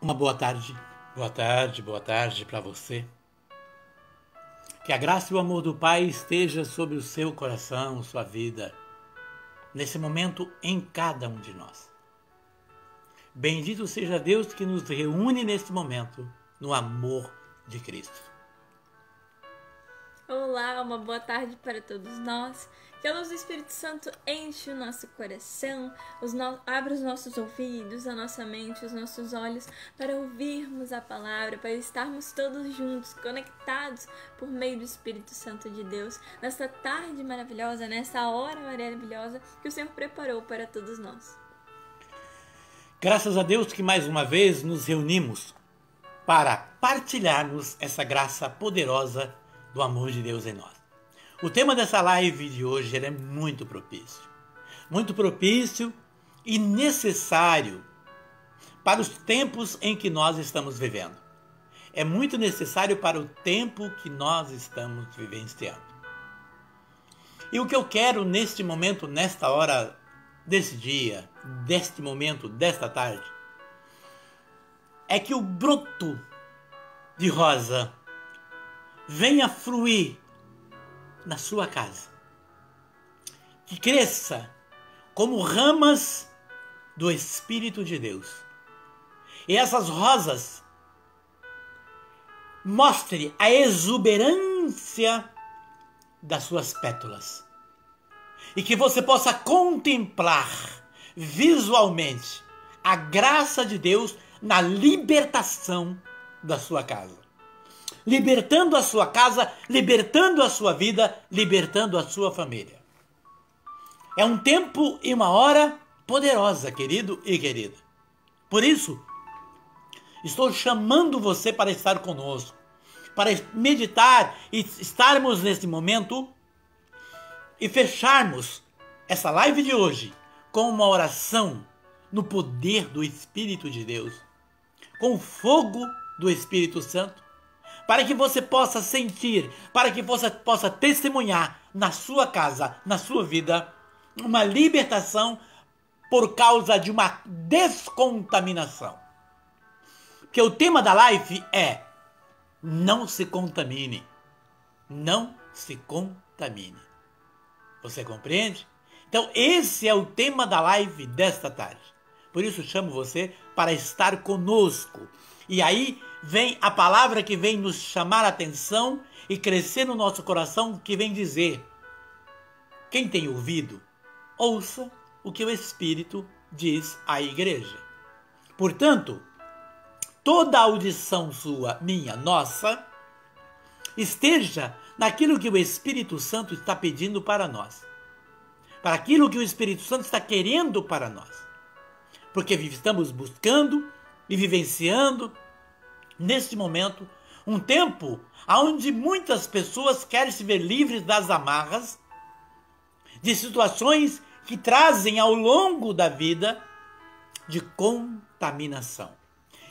Uma boa tarde para você. Que a graça e o amor do Pai esteja sobre o seu coração, sua vida, nesse momento em cada um de nós. Bendito seja Deus que nos reúne nesse momento no amor de Cristo. Olá, uma boa tarde para todos nós. Que a luz do Espírito Santo enche o nosso coração, abre os nossos ouvidos, a nossa mente, os nossos olhos, para ouvirmos a palavra, para estarmos todos juntos, conectados por meio do Espírito Santo de Deus, nesta tarde maravilhosa, nessa hora maravilhosa que o Senhor preparou para todos nós. Graças a Deus que mais uma vez nos reunimos para partilharmos essa graça poderosa do amor de Deus em nós. O tema dessa live de hoje é muito propício e necessário para os tempos em que nós estamos vivendo. É muito necessário para o tempo que nós estamos vivenciando. E o que eu quero neste momento, nesta hora, desse dia, deste momento, desta tarde, é que o broto de rosa venha fluir na sua casa, que cresça como ramas do Espírito de Deus. E essas rosas mostrem a exuberância das suas pétalas. E que você possa contemplar visualmente a graça de Deus na libertação da sua casa. Libertando a sua casa, libertando a sua vida, libertando a sua família. É um tempo e uma hora poderosa, querido e querida. Por isso, estou chamando você para estar conosco, para meditar e estarmos nesse momento e fecharmos essa live de hoje com uma oração no poder do Espírito de Deus, com o fogo do Espírito Santo, para que você possa sentir, para que você possa testemunhar na sua casa, na sua vida, uma libertação por causa de uma descontaminação. Porque o tema da live é: não se contamine. Não se contamine. Você compreende? Então esse é o tema da live desta tarde. Por isso chamo você para estar conosco. E aí vem a palavra que vem nos chamar a atenção e crescer no nosso coração, que vem dizer: quem tem ouvido, ouça o que o Espírito diz à igreja. Portanto, toda audição sua, minha, nossa, esteja naquilo que o Espírito Santo está pedindo para nós. Para aquilo que o Espírito Santo está querendo para nós. Porque estamos buscando e vivenciando neste momento um tempo onde muitas pessoas querem se ver livres das amarras de situações que trazem ao longo da vida de contaminação,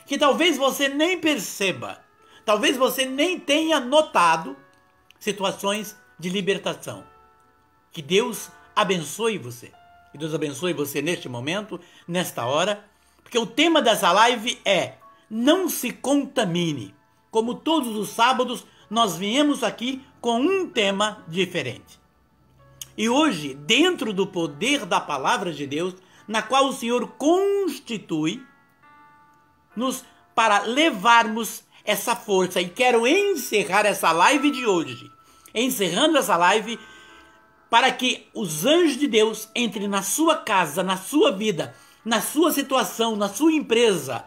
que talvez você nem perceba, talvez você nem tenha notado situações de libertação. Que Deus abençoe você. Que Deus abençoe você neste momento, nesta hora, porque o tema dessa live é: não se contamine. Como todos os sábados, nós viemos aqui com um tema diferente. E hoje, dentro do poder da palavra de Deus, na qual o Senhor constitui-nos para levarmos essa força. E quero encerrar essa live de hoje, encerrando essa live, para que os anjos de Deus entrem na sua casa, na sua vida, na sua situação, na sua empresa,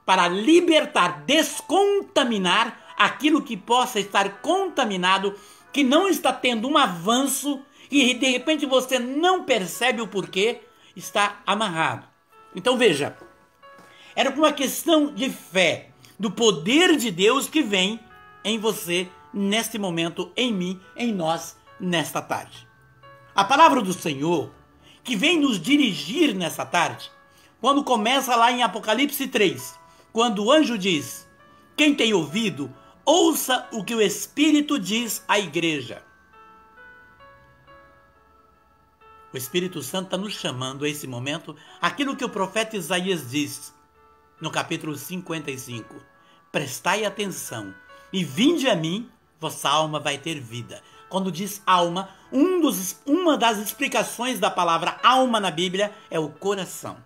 para libertar, descontaminar aquilo que possa estar contaminado, que não está tendo um avanço e de repente você não percebe o porquê, está amarrado. Então veja, era uma questão de fé, do poder de Deus que vem em você, neste momento, em mim, em nós, nesta tarde. A palavra do Senhor, que vem nos dirigir nessa tarde, quando começa lá em Apocalipse 3, quando o anjo diz: quem tem ouvido, ouça o que o Espírito diz à igreja. O Espírito Santo está nos chamando a esse momento, aquilo que o profeta Isaías diz: no capítulo 55. Prestai atenção e vinde a mim, vossa alma vai ter vida. Quando diz alma, uma das explicações da palavra alma na Bíblia é o coração,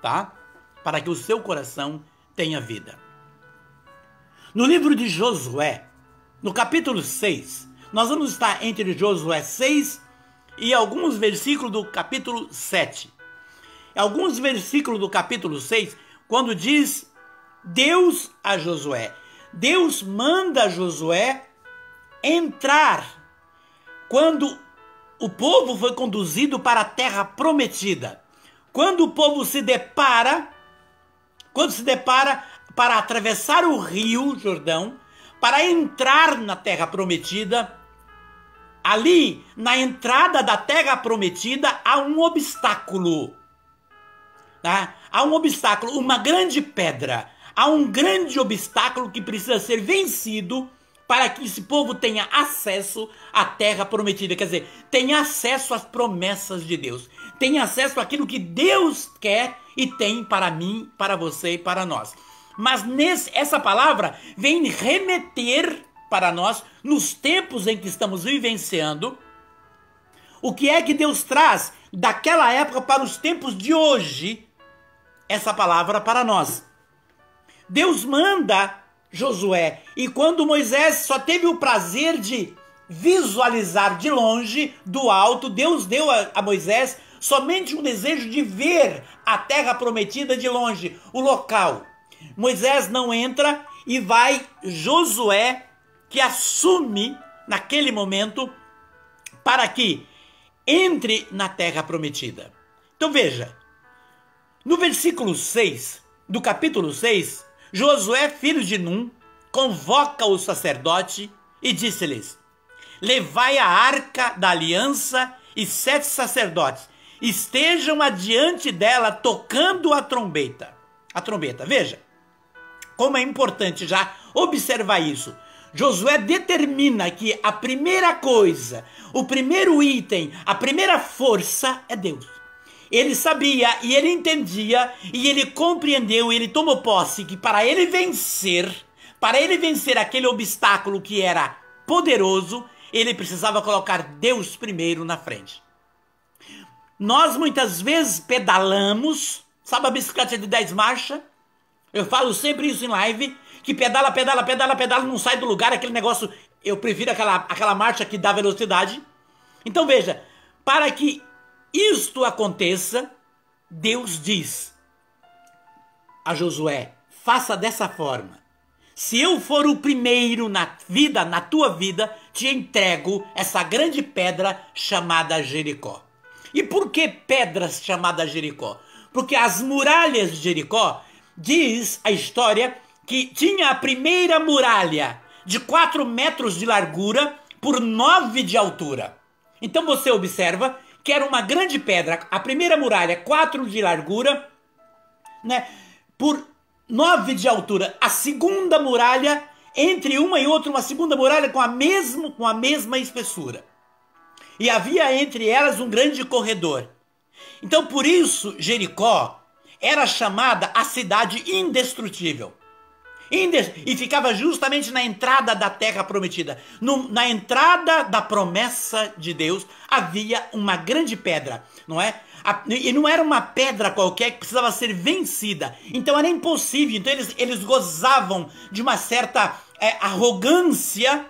tá? Para que o seu coração tenha vida. No livro de Josué, no capítulo 6, nós vamos estar entre Josué 6 e alguns versículos do capítulo 7. Alguns versículos do capítulo 6, quando diz Deus a Josué. Deus manda Josué entrar quando o povo foi conduzido para a terra prometida. Quando o povo se depara para atravessar o rio Jordão, para entrar na terra prometida, ali, na entrada da terra prometida, há um obstáculo. Tá? Há um obstáculo, uma grande pedra. Há um grande obstáculo que precisa ser vencido para que esse povo tenha acesso à terra prometida. Quer dizer, tenha acesso às promessas de Deus. Tenha acesso àquilo que Deus quer e tem para mim, para você e para nós. Mas essa palavra vem remeter para nós, nos tempos em que estamos vivenciando, o que é que Deus traz daquela época para os tempos de hoje, essa palavra para nós. Deus manda Josué, e quando Moisés só teve o prazer de visualizar de longe, do alto, Deus deu a Moisés somente um desejo de ver a terra prometida de longe, o local. Moisés não entra e vai Josué, que assume naquele momento para que entre na terra prometida. Então veja, no versículo 6 do capítulo 6, Josué, filho de Num, convoca o sacerdote e disse-lhes: levai a arca da aliança e 7 sacerdotes estejam adiante dela tocando a trombeta. Veja, como é importante já observar isso. Josué determina que a primeira coisa, o primeiro item, a primeira força é Deus. Ele sabia e ele entendia e ele compreendeu e ele tomou posse que para ele vencer aquele obstáculo que era poderoso, ele precisava colocar Deus primeiro na frente. Nós muitas vezes pedalamos, sabe a bicicleta de 10 marchas? Eu falo sempre isso em live, que pedala, não sai do lugar, aquele negócio, eu prefiro aquela marcha que dá velocidade. Então veja, para que isto aconteça, Deus diz a Josué: faça dessa forma. Se eu for o primeiro na tua vida, te entrego essa grande pedra chamada Jericó. E por que pedras chamadas Jericó? Porque as muralhas de Jericó, diz a história, que tinha a primeira muralha de 4 metros de largura por 9 de altura. Então você observa que era uma grande pedra, a primeira muralha 4 de largura, né, por 9 de altura. A segunda muralha, entre uma e outra, uma segunda muralha com a mesma espessura. E havia entre elas um grande corredor. Então por isso Jericó era chamada a cidade indestrutível. E ficava justamente na entrada da terra prometida. Na entrada da promessa de Deus havia uma grande pedra, não é? E não era uma pedra qualquer que precisava ser vencida. Então era impossível. Então eles gozavam de uma certa arrogância.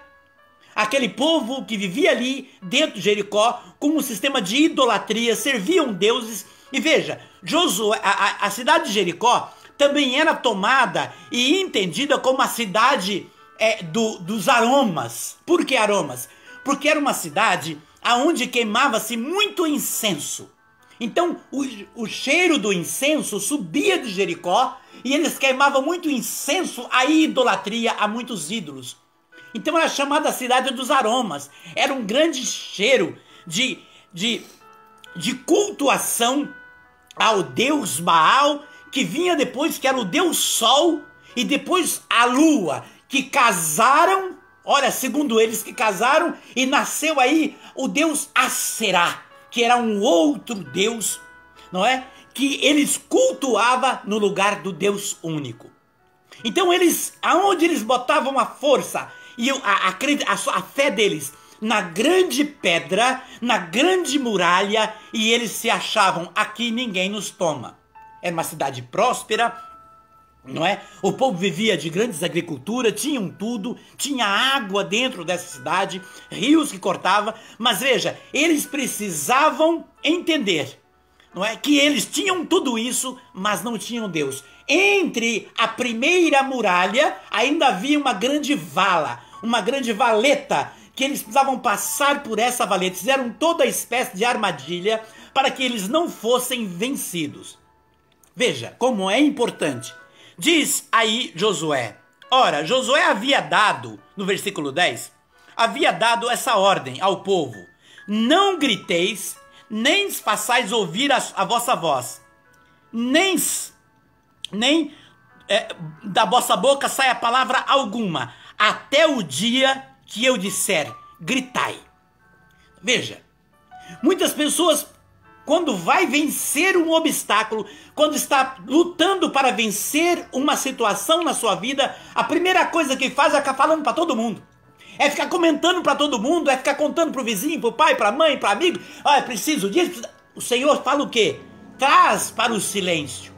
Aquele povo que vivia ali dentro de Jericó com um sistema de idolatria, serviam deuses. E veja, Josué, a cidade de Jericó também era tomada e entendida como a cidade dos aromas. Por que aromas? Porque era uma cidade onde queimava-se muito incenso. Então o cheiro do incenso subia de Jericó e eles queimavam muito incenso à idolatria, a muitos ídolos. Então era chamada a cidade dos aromas. Era um grande cheiro de cultuação ao deus Baal, que vinha depois, que era o deus Sol, e depois a lua, que casaram, olha, segundo eles, que casaram, e nasceu aí o deus Aserá, que era um outro deus, não é? que eles cultuavam no lugar do Deus único. Então aonde eles botavam a força e a fé deles? Na grande pedra, na grande muralha, e eles se achavam, aqui ninguém nos toma. Era uma cidade próspera, não é? O povo vivia de grandes agriculturas, tinham tudo, tinha água dentro dessa cidade, rios que cortavam, mas veja, eles precisavam entender, não é? Que eles tinham tudo isso, mas não tinham Deus. Entre a primeira muralha ainda havia uma grande vala, uma grande valeta, que eles precisavam passar por essa valeta. Fizeram toda espécie de armadilha para que eles não fossem vencidos. Veja como é importante. Diz aí Josué. Ora, Josué havia dado, no versículo 10, havia dado essa ordem ao povo: não griteis, nem façais ouvir a vossa voz, nem da vossa boca saia palavra alguma, até o dia que eu disser, gritai. Veja, muitas pessoas, quando vai vencer um obstáculo, quando está lutando para vencer uma situação na sua vida, a primeira coisa que faz é ficar falando para todo mundo. É ficar comentando para todo mundo, é ficar contando para o vizinho, para o pai, para a mãe, para o amigo. Olha, preciso disso. O Senhor fala o quê? Traz para o silêncio.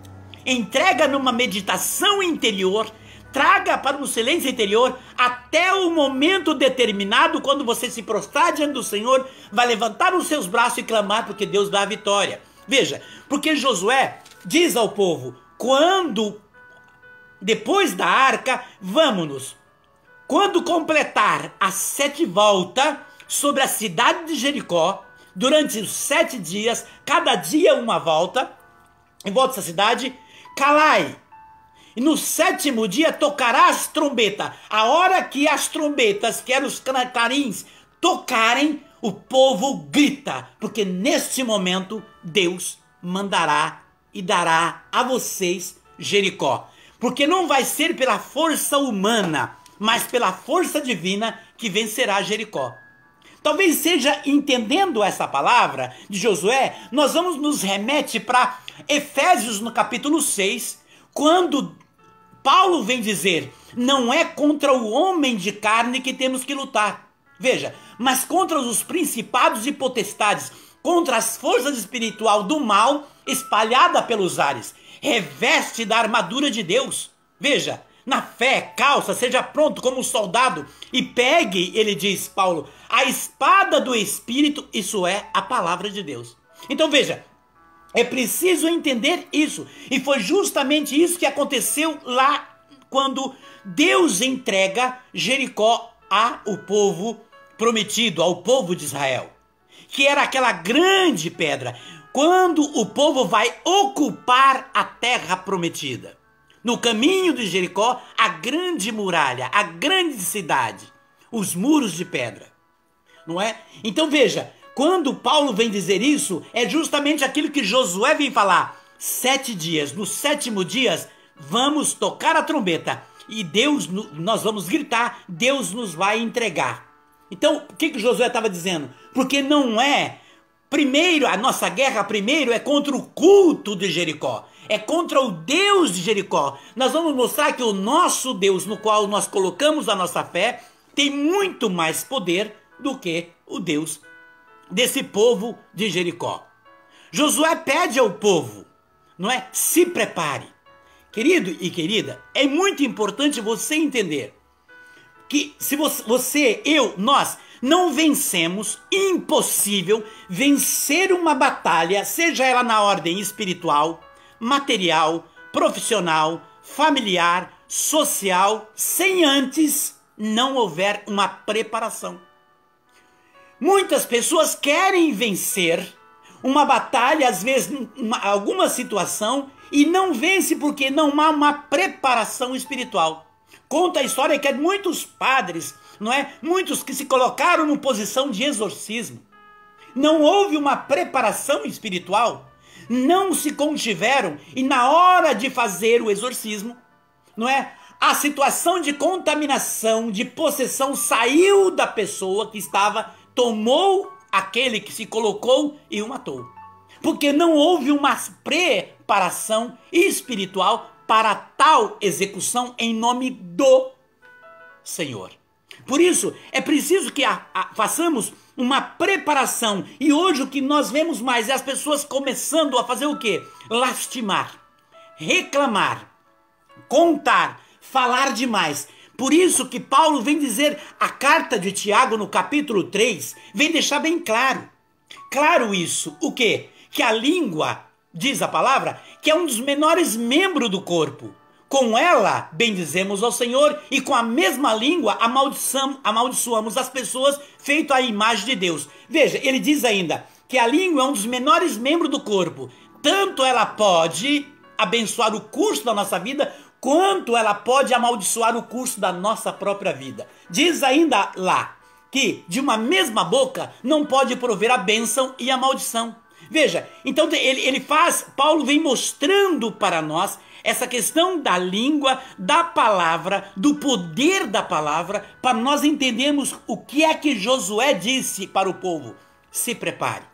Entrega numa meditação interior. Traga para um silêncio interior até o momento determinado, quando você se prostrar diante do Senhor, vai levantar os seus braços e clamar, porque Deus dá a vitória. Veja, porque Josué diz ao povo, depois da arca, vamos-nos. Quando completar as 7 voltas sobre a cidade de Jericó, durante os 7 dias, cada dia uma volta, em volta dessa cidade, calai. E no 7º dia tocará as trombetas. A hora que as trombetas, que eram os clarins, tocarem, o povo grita. Porque neste momento Deus mandará e dará a vocês Jericó. Porque não vai ser pela força humana, mas pela força divina que vencerá Jericó. Talvez seja entendendo essa palavra de Josué, nós vamos nos remeter para Efésios no capítulo 6, quando Paulo vem dizer, não é contra o homem de carne que temos que lutar. Veja, mas contra os principados e potestades, contra as forças espirituais do mal espalhada pelos ares. Reveste da armadura de Deus. Veja, na fé, calça, seja pronto como um soldado e pegue, ele diz, Paulo, a espada do Espírito, isso é a palavra de Deus. Então veja, é preciso entender isso. E foi justamente isso que aconteceu lá quando Deus entrega Jericó ao povo prometido, ao povo de Israel. Que era aquela grande pedra. Quando o povo vai ocupar a terra prometida. No caminho de Jericó, a grande muralha, a grande cidade. Os muros de pedra. Não é? Então veja, quando Paulo vem dizer isso, é justamente aquilo que Josué vem falar. 7 dias, no 7º dia, vamos tocar a trombeta e Deus, nós vamos gritar, Deus nos vai entregar. Então, o que Josué estava dizendo? Porque não é, primeiro, a nossa guerra primeiro é contra o culto de Jericó. É contra o Deus de Jericó. Nós vamos mostrar que o nosso Deus, no qual nós colocamos a nossa fé, tem muito mais poder do que o Deus desse povo de Jericó. Josué pede ao povo, não é? Se prepare. Querido e querida, é muito importante você entender que se nós não vencemos, impossível vencer uma batalha, seja ela na ordem espiritual, material, profissional, familiar, social, sem antes não houver uma preparação. Muitas pessoas querem vencer uma batalha, às vezes alguma situação, e não vence porque não há uma preparação espiritual. Conta a história que muitos padres, não é? Muitos que se colocaram em posição de exorcismo. Não houve uma preparação espiritual, não se contiveram, e na hora de fazer o exorcismo, não é? A situação de contaminação, de possessão saiu da pessoa que estava, tomou aquele que se colocou e o matou. porque não houve uma preparação espiritual para tal execução em nome do Senhor. Por isso, é preciso que façamos uma preparação. E hoje o que nós vemos mais é as pessoas começando a fazer o quê? Lastimar, reclamar, contar, falar demais. Por isso que Paulo vem dizer, a carta de Tiago no capítulo 3, vem deixar bem claro. Claro isso, o quê? Que a língua, diz a palavra, que é um dos menores membros do corpo. Com ela bendizemos ao Senhor e com a mesma língua amaldiçoamos as pessoas feito à imagem de Deus. Veja, ele diz ainda que a língua é um dos menores membros do corpo. Tanto ela pode abençoar o curso da nossa vida, quanto ela pode amaldiçoar o curso da nossa própria vida. Diz ainda lá que de uma mesma boca não pode prover a bênção e a maldição. Veja, então Paulo vem mostrando para nós essa questão da língua, da palavra, do poder da palavra, para nós entendermos o que é que Josué disse para o povo. Se prepare.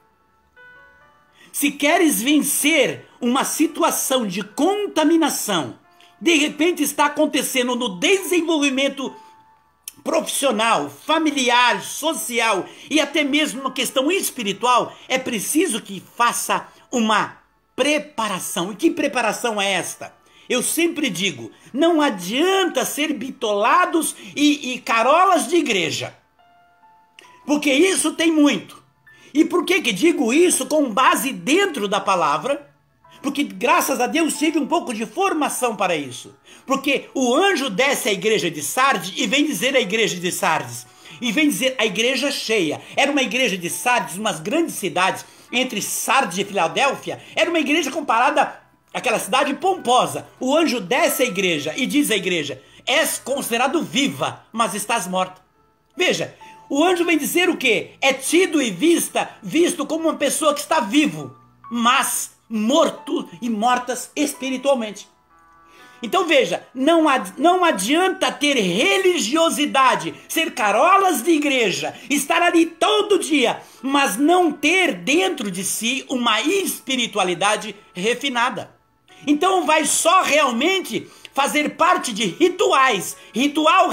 Se queres vencer uma situação de contaminação, de repente está acontecendo no desenvolvimento profissional, familiar, social e até mesmo na questão espiritual, é preciso que faça uma preparação. E que preparação é esta? Eu sempre digo, não adianta ser bitolados e carolas de igreja, porque isso tem muito. E por que digo isso com base dentro da palavra? Porque graças a Deus tive um pouco de formação para isso. Porque o anjo desce à igreja de Sardes e vem dizer à igreja de Sardes, e vem dizer a igreja cheia. Era uma igreja de Sardes, umas grandes cidades, entre Sardes e Filadélfia, era uma igreja comparada àquela cidade pomposa. O anjo desce à igreja e diz à igreja, és considerado viva, mas estás morta. Veja, o anjo vem dizer o quê? É tido e visto como uma pessoa que está vivo, mas morto e mortas espiritualmente. Então veja, não adianta ter religiosidade, ser carolas de igreja, estar ali todo dia, mas não ter dentro de si uma espiritualidade refinada. Então vai só realmente fazer parte de rituais, ritual,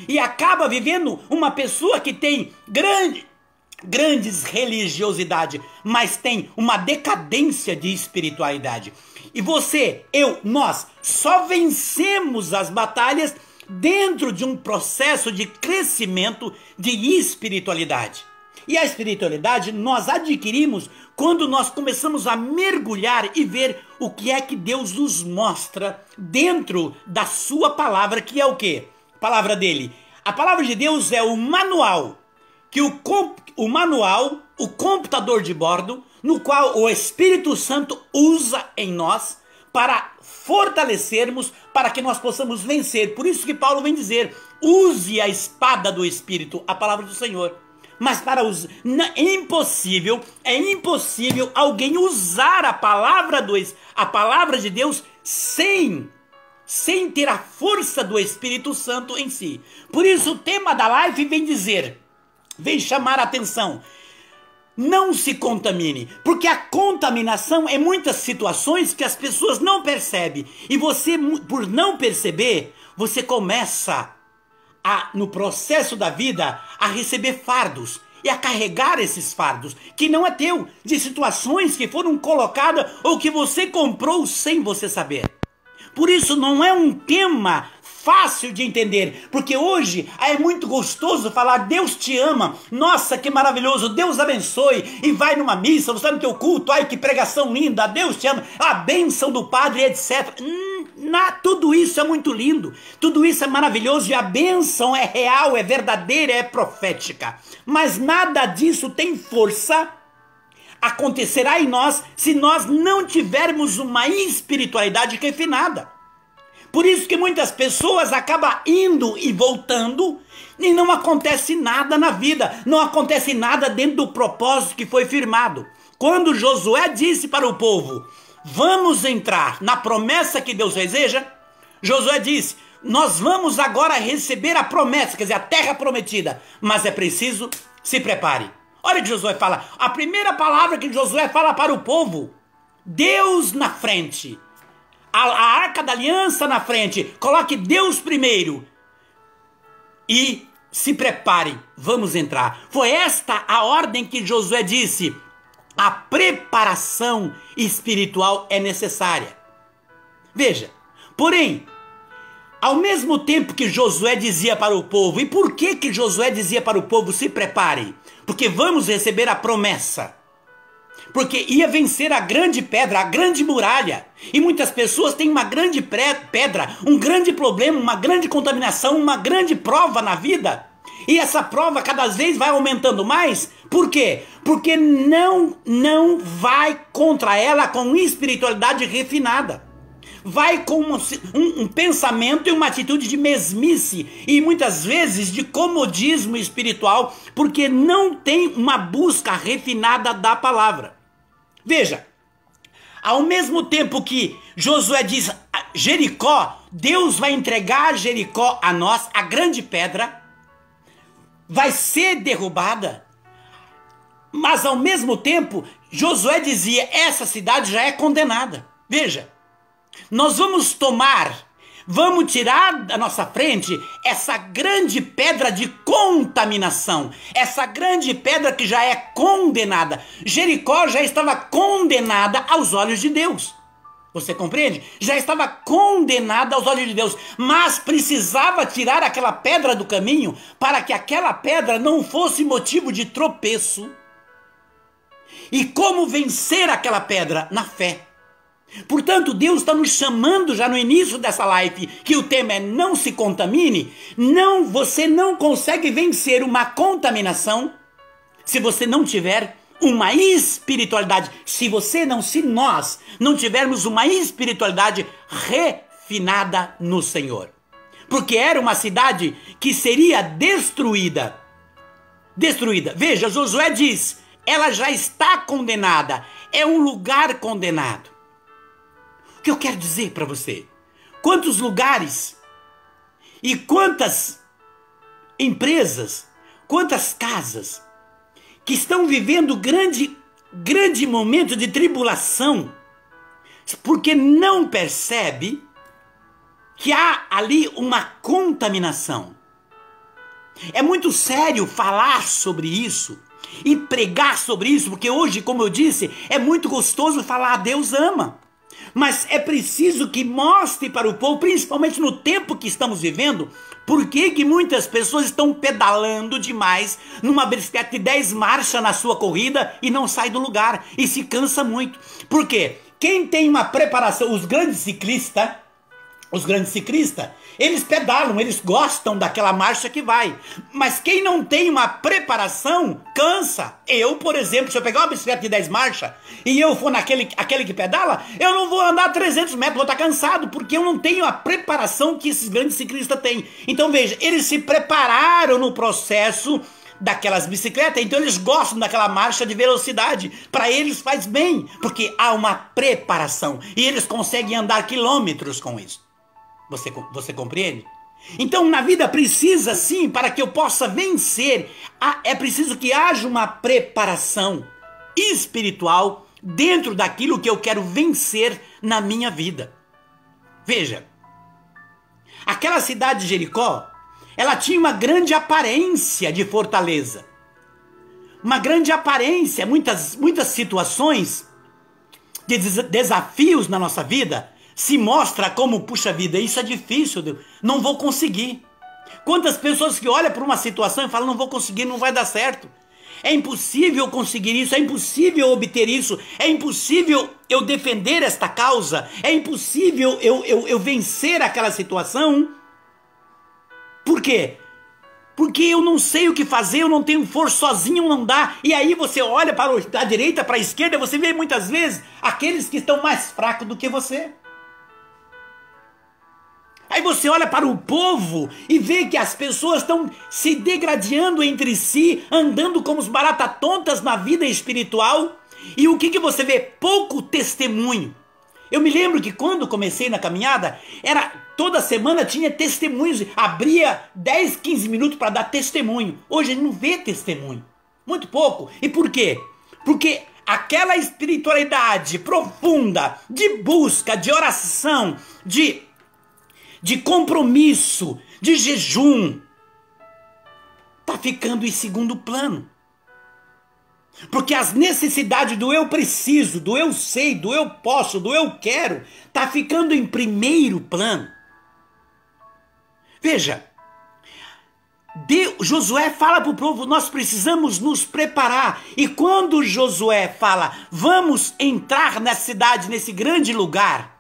e acaba vivendo uma pessoa que tem grandes religiosidade, mas tem uma decadência de espiritualidade. E você, nós só vencemos as batalhas dentro de um processo de crescimento de espiritualidade. E a espiritualidade nós adquirimos quando nós começamos a mergulhar e ver o que é que Deus nos mostra dentro da sua palavra, que é o quê? A palavra dele. A palavra de Deus é o manual, o computador de bordo, no qual o Espírito Santo usa em nós para fortalecermos, para que nós possamos vencer. Por isso que Paulo vem dizer, use a espada do Espírito, a palavra do Senhor. Mas é impossível alguém usar a palavra de Deus sem ter a força do Espírito Santo em si. Por isso o tema da live vem chamar a atenção. Não se contamine, porque a contaminação é muitas situações que as pessoas não percebem. E você, por não perceber, você começa no processo da vida, a receber fardos e a carregar esses fardos, que não é teu, de situações que foram colocadas ou que você comprou sem você saber. Por isso não é um tema fácil de entender, porque hoje é muito gostoso falar Deus te ama, nossa que maravilhoso, Deus abençoe, e vai numa missa, você vai no teu culto, ai que pregação linda, Deus te ama, a bênção do padre, etc. Tudo isso é muito lindo, tudo isso é maravilhoso e a bênção é real, é verdadeira, é profética, mas nada disso tem força, acontecerá em nós se nós não tivermos uma espiritualidade refinada. Por isso que muitas pessoas acabam indo e voltando e não acontece nada na vida, não acontece nada dentro do propósito que foi firmado. Quando Josué disse para o povo, vamos entrar na promessa que Deus deseja, Josué disse, nós vamos agora receber a promessa, quer dizer, a terra prometida, mas é preciso, se prepare. Olha o que Josué fala. A primeira palavra que Josué fala para o povo: Deus na frente. A arca da aliança na frente. Coloque Deus primeiro. E se preparem, vamos entrar. Foi esta a ordem que Josué disse. A preparação espiritual é necessária. Veja, porém, ao mesmo tempo que Josué dizia para o povo, e por que Josué dizia para o povo: se preparem? Porque vamos receber a promessa. Porque ia vencer a grande pedra, a grande muralha. E muitas pessoas têm uma grande pedra, um grande problema, uma grande contaminação, uma grande prova na vida. E essa prova cada vez vai aumentando mais. Por quê? Porque não vai contra ela com espiritualidade refinada. Vai com um pensamento e uma atitude de mesmice e muitas vezes de comodismo espiritual, porque não tem uma busca refinada da palavra. Veja, ao mesmo tempo que Josué diz: Jericó, Deus vai entregar Jericó a nós, a grande pedra vai ser derrubada, mas ao mesmo tempo Josué dizia: essa cidade já é condenada. Veja, nós vamos tirar da nossa frente essa grande pedra de contaminação, essa grande pedra que já é condenada. Jericó já estava condenada aos olhos de Deus. Você compreende? Já estava condenada aos olhos de Deus, mas precisava tirar aquela pedra do caminho para que aquela pedra não fosse motivo de tropeço. E como vencer aquela pedra? Na fé. Portanto, Deus está nos chamando já no início dessa live, que o tema é não se contamine. Você não consegue vencer uma contaminação se você não tiver uma espiritualidade, se nós não tivermos uma espiritualidade refinada no Senhor. Porque era uma cidade que seria destruída. Veja, Josué diz: ela já está condenada, é um lugar condenado. O que eu quero dizer para você? Quantos lugares e quantas empresas, quantas casas que estão vivendo grande momento de tribulação, porque não percebe que há ali uma contaminação. É muito sério falar sobre isso e pregar sobre isso, porque hoje, como eu disse, é muito gostoso falar Deus ama. Mas é preciso que mostre para o povo, principalmente no tempo que estamos vivendo, por que muitas pessoas estão pedalando demais numa bicicleta de 10 marchas na sua corrida e não sai do lugar e se cansa muito. Por quê? Quem tem uma preparação, os grandes ciclistas, eles pedalam, eles gostam daquela marcha que vai. Mas quem não tem uma preparação, cansa. Eu, por exemplo, se eu pegar uma bicicleta de 10 marchas e eu for aquele que pedala, eu não vou andar 300 metros, vou estar cansado, porque eu não tenho a preparação que esses grandes ciclistas têm. Então veja, eles se prepararam no processo daquelas bicicletas, então eles gostam daquela marcha de velocidade. Para eles faz bem, porque há uma preparação e eles conseguem andar quilômetros com isso. Você compreende? Então na vida precisa sim, para que eu possa vencer, é preciso que haja uma preparação espiritual dentro daquilo que eu quero vencer na minha vida. Veja, aquela cidade de Jericó, ela tinha uma grande aparência de fortaleza. Uma grande aparência, muitas situações de desafios na nossa vida se mostra como, puxa vida, isso é difícil, Deus, não vou conseguir. Quantas pessoas que olham para uma situação e falam: não vou conseguir, não vai dar certo. É impossível conseguir isso, é impossível obter isso, é impossível eu defender esta causa, é impossível eu vencer aquela situação. Por quê? Porque eu não sei o que fazer, eu não tenho força, sozinho não dá. E aí você olha para a direita, para a esquerda, você vê muitas vezes aqueles que estão mais fracos do que você. Aí você olha para o povo e vê que as pessoas estão se degradando entre si, andando como os baratas tontas na vida espiritual. E o que você vê? Pouco testemunho. Eu me lembro que quando comecei na caminhada, toda semana tinha testemunhos, abria 10, 15 minutos para dar testemunho. Hoje a gente não vê testemunho. Muito pouco. E por quê? Porque aquela espiritualidade profunda, de busca, de oração, de compromisso, de jejum, está ficando em segundo plano. Porque as necessidades do eu preciso, do eu sei, do eu posso, do eu quero, está ficando em primeiro plano. Veja, Josué fala para o povo, nós precisamos nos preparar. E quando Josué fala, vamos entrar na cidade, nesse grande lugar,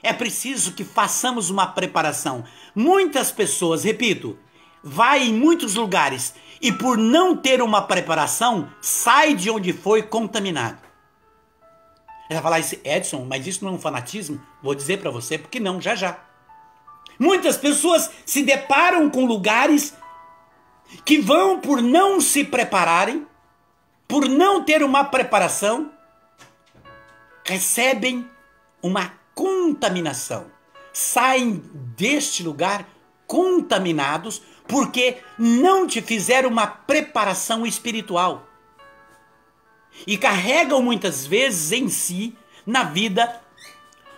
é preciso que façamos uma preparação. Muitas pessoas, repito, vai em muitos lugares e por não ter uma preparação, sai de onde foi contaminado. Ele vai falar isso, Edson, mas isso não é um fanatismo? Vou dizer para você, porque não, já já. Muitas pessoas se deparam com lugares que vão por não se prepararem, por não ter uma preparação, recebem uma contaminação. Saem deste lugar contaminados porque não te fizeram uma preparação espiritual. E carregam muitas vezes em si, na vida,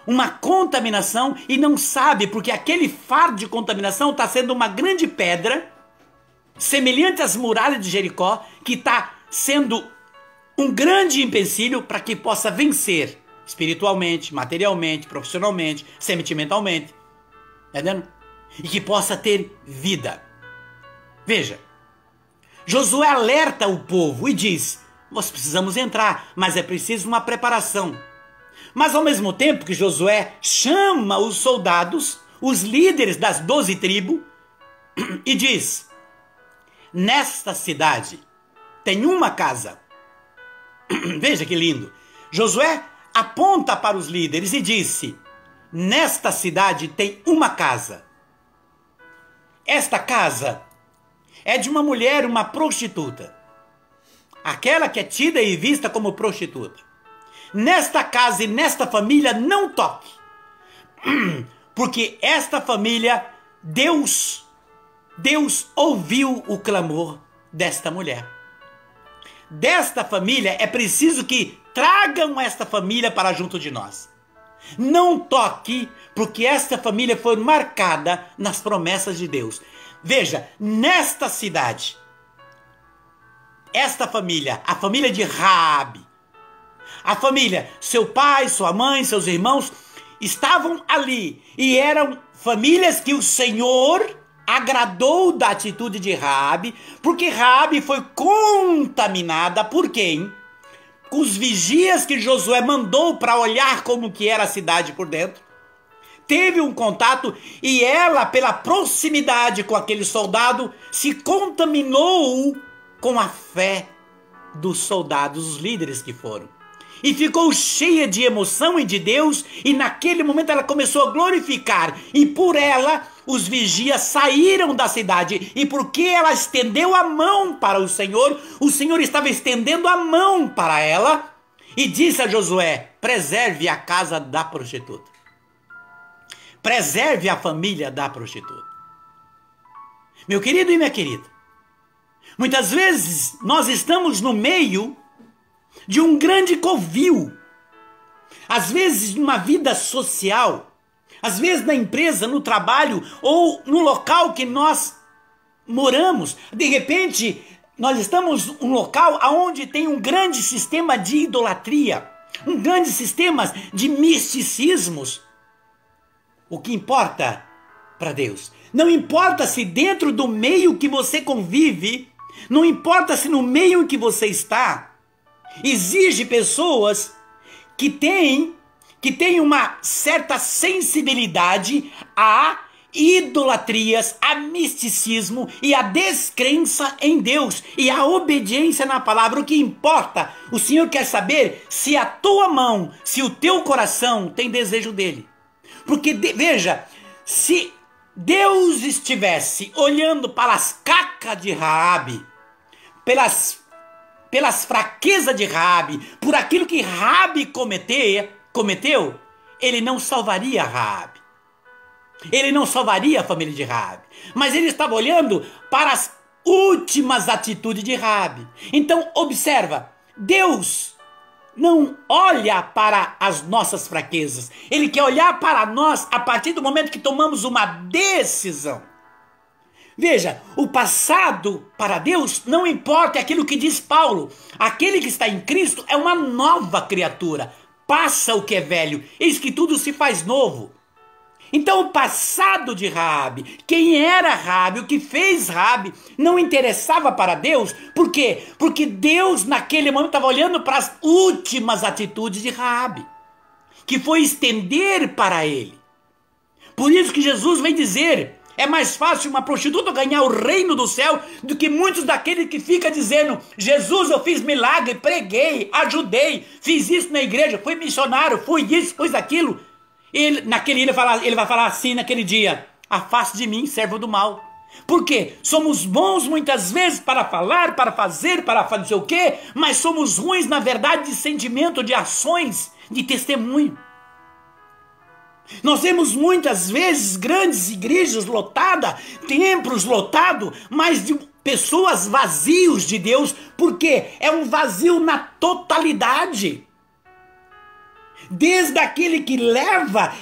uma contaminação e não sabe, porque aquele fardo de contaminação está sendo uma grande pedra, semelhante às muralhas de Jericó, que está sendo um grande empecilho para que possa vencer espiritualmente, materialmente, profissionalmente, sentimentalmente, entendendo? E que possa ter vida. Veja, Josué alerta o povo e diz, nós precisamos entrar, mas é preciso uma preparação. Mas ao mesmo tempo que Josué chama os soldados, os líderes das 12 tribos, e diz, nesta cidade tem uma casa. Veja que lindo. Josué aponta para os líderes e disse, nesta cidade tem uma casa. Esta casa é de uma mulher, uma prostituta. Aquela que é tida e vista como prostituta. Nesta casa e nesta família não toque. Porque esta família, Deus ouviu o clamor desta mulher. Desta família é preciso que tragam esta família para junto de nós. Não toque, porque esta família foi marcada nas promessas de Deus. Veja, nesta cidade, esta família, a família de Raabe, a família, seu pai, sua mãe, seus irmãos, estavam ali. E eram famílias que o Senhor agradou da atitude de Raabe, porque Raabe foi contaminada por quem? Os vigias que Josué mandou para olhar como que era a cidade por dentro. Teve um contato e ela, pela proximidade com aquele soldado, se contaminou com a fé dos soldados, os líderes que foram. E ficou cheia de emoção e de Deus, e naquele momento ela começou a glorificar. E por ela, os vigias saíram da cidade. E porque ela estendeu a mão para o Senhor estava estendendo a mão para ela. E disse a Josué, preserve a casa da prostituta. Preserve a família da prostituta. Meu querido e minha querida, muitas vezes nós estamos no meio de um grande covil. Às vezes numa vida social, às vezes na empresa, no trabalho ou no local que nós moramos. De repente, nós estamos em um local onde tem um grande sistema de idolatria, um grande sistema de misticismos. O que importa para Deus? Não importa se dentro do meio que você convive, não importa se no meio em que você está, exige pessoas que têm uma certa sensibilidade a idolatrias, a misticismo e a descrença em Deus e a obediência na palavra. O que importa, o Senhor quer saber se a tua mão, se o teu coração tem desejo dele. Porque, veja, se Deus estivesse olhando para as cacas de Raabe, pelas fraquezas de Raabe, por aquilo que Raabe cometeu, ele não salvaria Raabe. Ele não salvaria a família de Raabe. Mas ele estava olhando para últimas atitudes de Raabe. Então, observa, Deus não olha para as nossas fraquezas. Ele quer olhar para nós a partir do momento que tomamos uma decisão. Veja, o passado para Deus não importa, é aquilo que diz Paulo. Aquele que está em Cristo é uma nova criatura. Passa o que é velho, eis que tudo se faz novo. Então o passado de Raabe, quem era Raabe, o que fez Raabe, não interessava para Deus. Por quê? Porque Deus naquele momento estava olhando para as últimas atitudes de Raabe, que foi estender para ele. Por isso que Jesus vem dizer, é mais fácil uma prostituta ganhar o reino do céu do que muitos daqueles que ficam dizendo, Jesus, eu fiz milagre, preguei, ajudei, fiz isso na igreja, fui missionário, fui isso, fui aquilo. Ele vai falar assim naquele dia, afaste de mim, servo do mal. Por quê? Somos bons muitas vezes para falar, para fazer não sei o quê, mas somos ruins na verdade de sentimento, de ações, de testemunho. Nós vemos muitas vezes grandes igrejas lotadas, templos lotados, mas de pessoas vazios de Deus, porque é um vazio na totalidade. Desde aquele que leva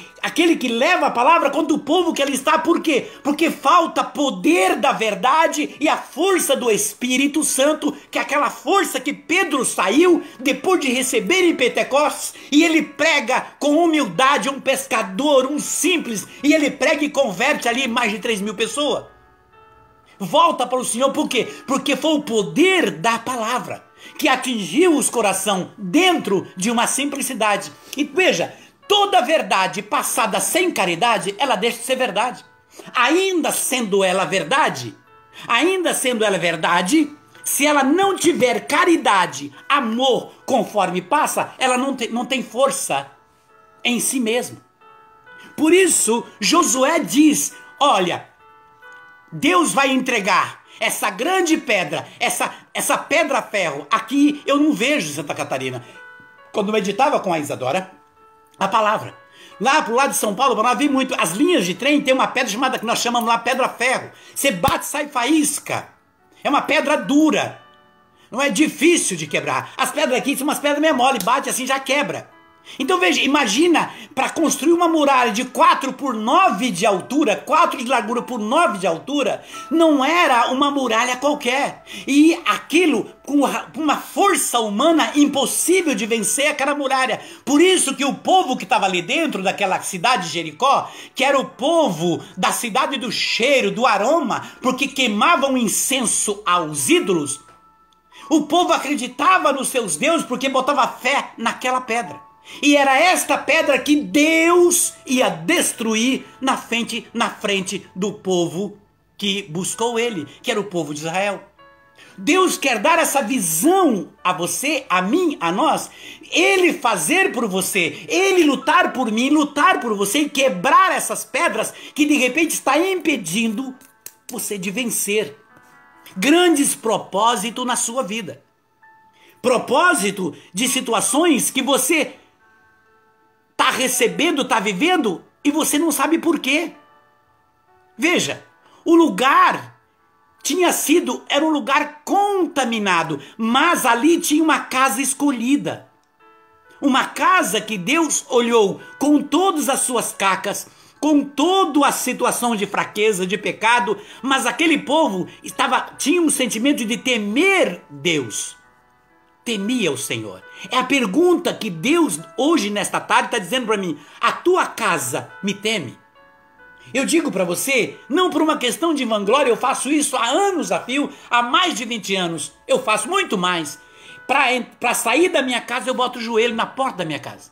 a palavra, quanto o povo que ali está. Por quê? Porque falta poder da verdade e a força do Espírito Santo, que é aquela força que Pedro saiu depois de receber em Pentecostes, e ele prega com humildade, um pescador, um simples, e ele prega e converte ali mais de 3.000 pessoas. Volta para o Senhor, por quê? Porque foi o poder da palavra que atingiu os corações dentro de uma simplicidade. E veja, toda verdade passada sem caridade, ela deixa de ser verdade. Ainda sendo ela verdade, se ela não tiver caridade, amor, conforme passa, ela não tem força em si mesma. Por isso, Josué diz, olha, Deus vai entregar essa grande pedra, essa pedra-ferro, aqui eu não vejo em Santa Catarina. Quando eu meditava com a Isadora, a palavra, lá pro lado de São Paulo, nós vimos muito, as linhas de trem tem uma pedra chamada, que nós chamamos lá pedra-ferro. Você bate, sai faísca. É uma pedra dura. Não é difícil de quebrar. As pedras aqui são umas pedras meio mole, bate assim já quebra. Então veja, imagina, para construir uma muralha de 4 por 9 de altura, 4 de largura por 9 de altura, não era uma muralha qualquer. E aquilo, com uma força humana, impossível de vencer aquela muralha. Por isso que o povo que estava ali dentro daquela cidade de Jericó, que era o povo da cidade do cheiro, do aroma, porque queimavam incenso aos ídolos, o povo acreditava nos seus deuses porque botava fé naquela pedra. E era esta pedra que Deus ia destruir na frente do povo que buscou ele, que era o povo de Israel. Deus quer dar essa visão a você, a mim, a nós, ele fazer por você, ele lutar por mim, lutar por você e quebrar essas pedras que de repente está impedindo você de vencer grandes propósitos na sua vida. Propósito de situações que você está recebendo, está vivendo, e você não sabe por quê. Veja, o lugar era um lugar contaminado, mas ali tinha uma casa escolhida. Uma casa que Deus olhou com todas as suas cacas, com toda a situação de fraqueza, de pecado, mas aquele povo tinha um sentimento de temer Deus. Temia o Senhor. É a pergunta que Deus hoje nesta tarde está dizendo para mim, a tua casa me teme? Eu digo para você, não por uma questão de vanglória, eu faço isso há anos a fio, há mais de 20 anos, eu faço muito mais. Para sair da minha casa eu boto o joelho na porta da minha casa